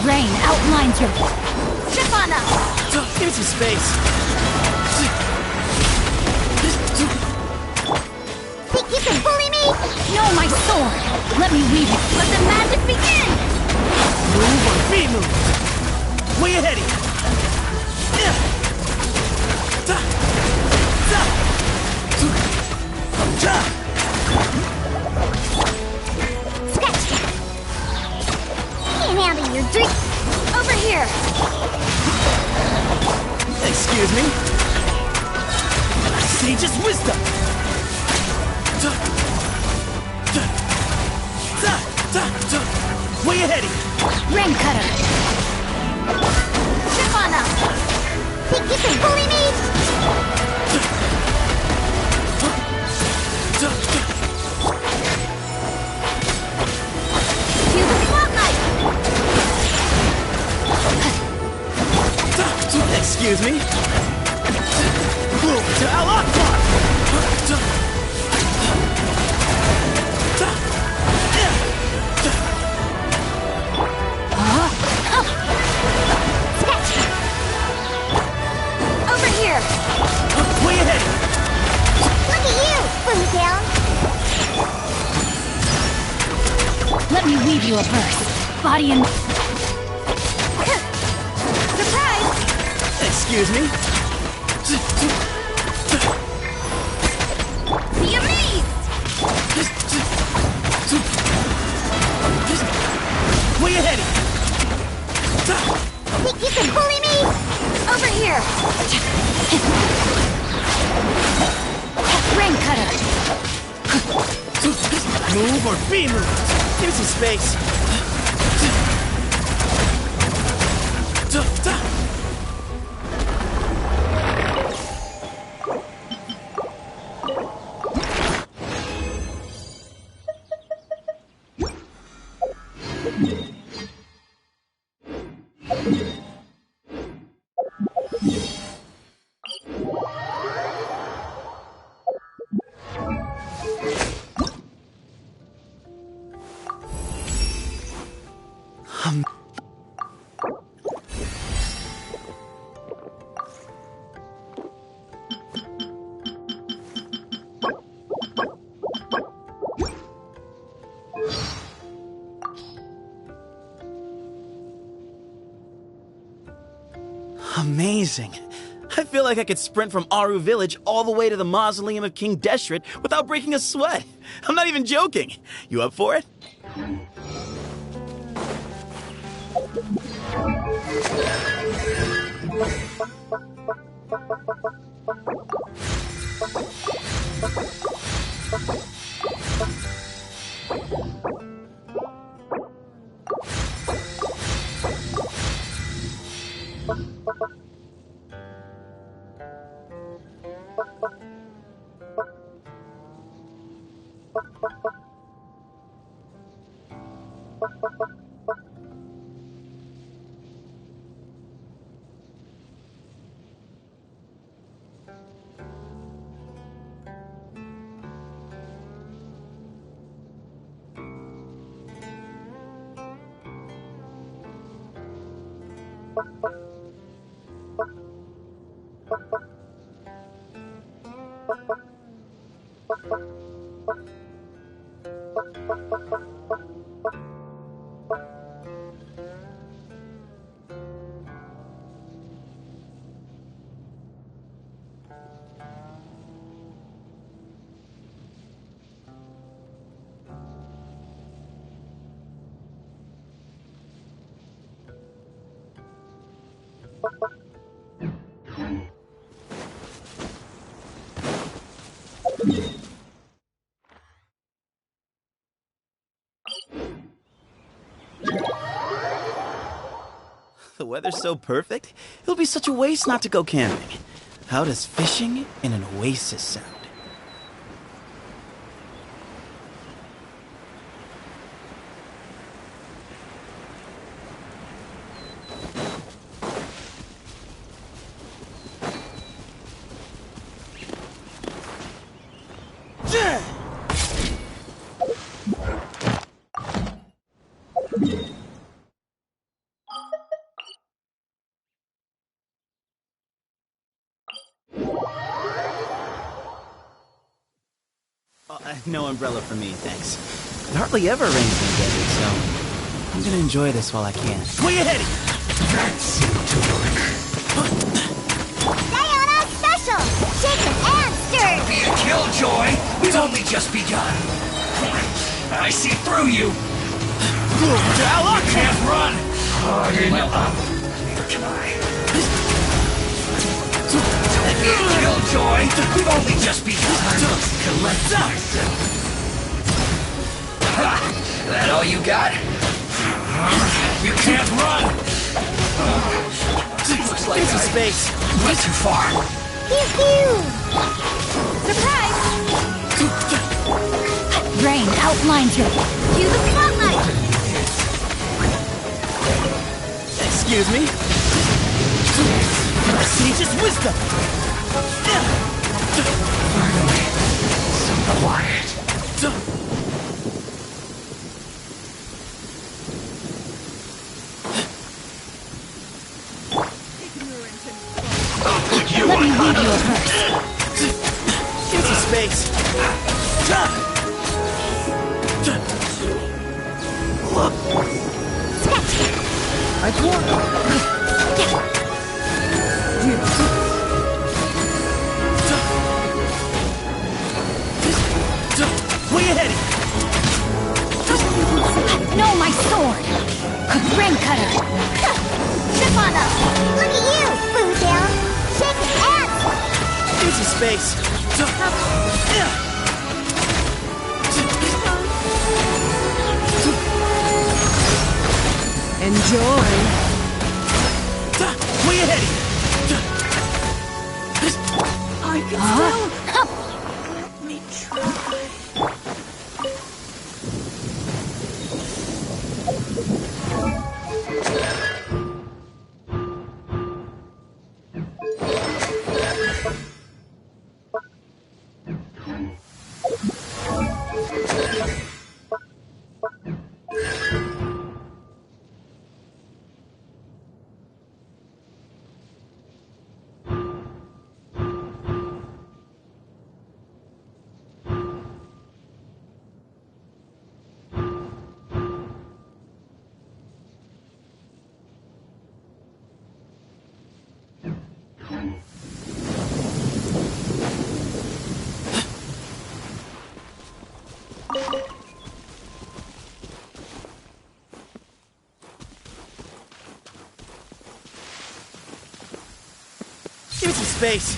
S2: Rain outlines your... Stefana!
S3: Give me some space.
S2: Think you can bully me?
S14: No, my sword! Let me weave it!
S2: Let the magic begin!
S3: Move or be moved. Way ahead of you.
S2: Can't handle your drink. Over here.
S3: Excuse me. Sage's wisdom. Way ahead of you.
S14: Rain cutter.
S2: Stefana! Think you can bully me? Cue the spotlight!
S3: Excuse me. Move to Al-Akbar!
S2: Over here!
S3: Way ahead!
S2: Look at you, Boom Down!
S14: Let me weave you a purse. Body and...
S2: Surprise!
S3: Excuse me.
S2: Be amazed!
S3: Way ahead!
S2: Think you can bully me? Over here!
S14: Rain cutter.
S3: Move or be moved. Give me some space. Amazing. I feel like I could sprint from Aru Village all the way to the mausoleum of King Deshret without breaking a sweat. I'm not even joking. You up for it? The weather's so perfect, it'll be such a waste not to go camping. How does fishing in an oasis sound? No umbrella for me, thanks. It hardly ever rains in the desert, so I'm gonna enjoy this while I can. Swing ahead!
S6: That seemed to work.
S2: Diana special! Shaken and stirred!
S13: Be a killjoy! We've only just begun. I see through you!
S6: You can't run! Hard enough. Neither can I.
S13: Be a killjoy! We've only just begun. I must collect myself. Ha! That all you got?
S6: You can't run!
S13: Looks like
S3: It's a space.
S13: went too far.
S2: Pew pew!
S14: Surprise! Rain outlines you.
S2: Cue the spotlight!
S3: Excuse me? Sage's wisdom!
S6: Finally, so quiet.
S13: I'll put you
S14: Let
S13: on
S14: me weave
S13: honor.
S14: you a purse.
S3: It's a space. Way ahead!
S14: No, my sword! Rain cutter!
S2: Step on up! Look at you, Boo Down! Shaken and...
S3: It's a space.
S14: Enjoy!
S3: Way ahead!
S14: I can still... Let me try.
S3: Here's some space.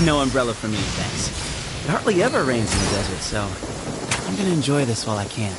S3: No umbrella for me, thanks. It hardly ever rains in the desert, so I'm gonna enjoy this while I can.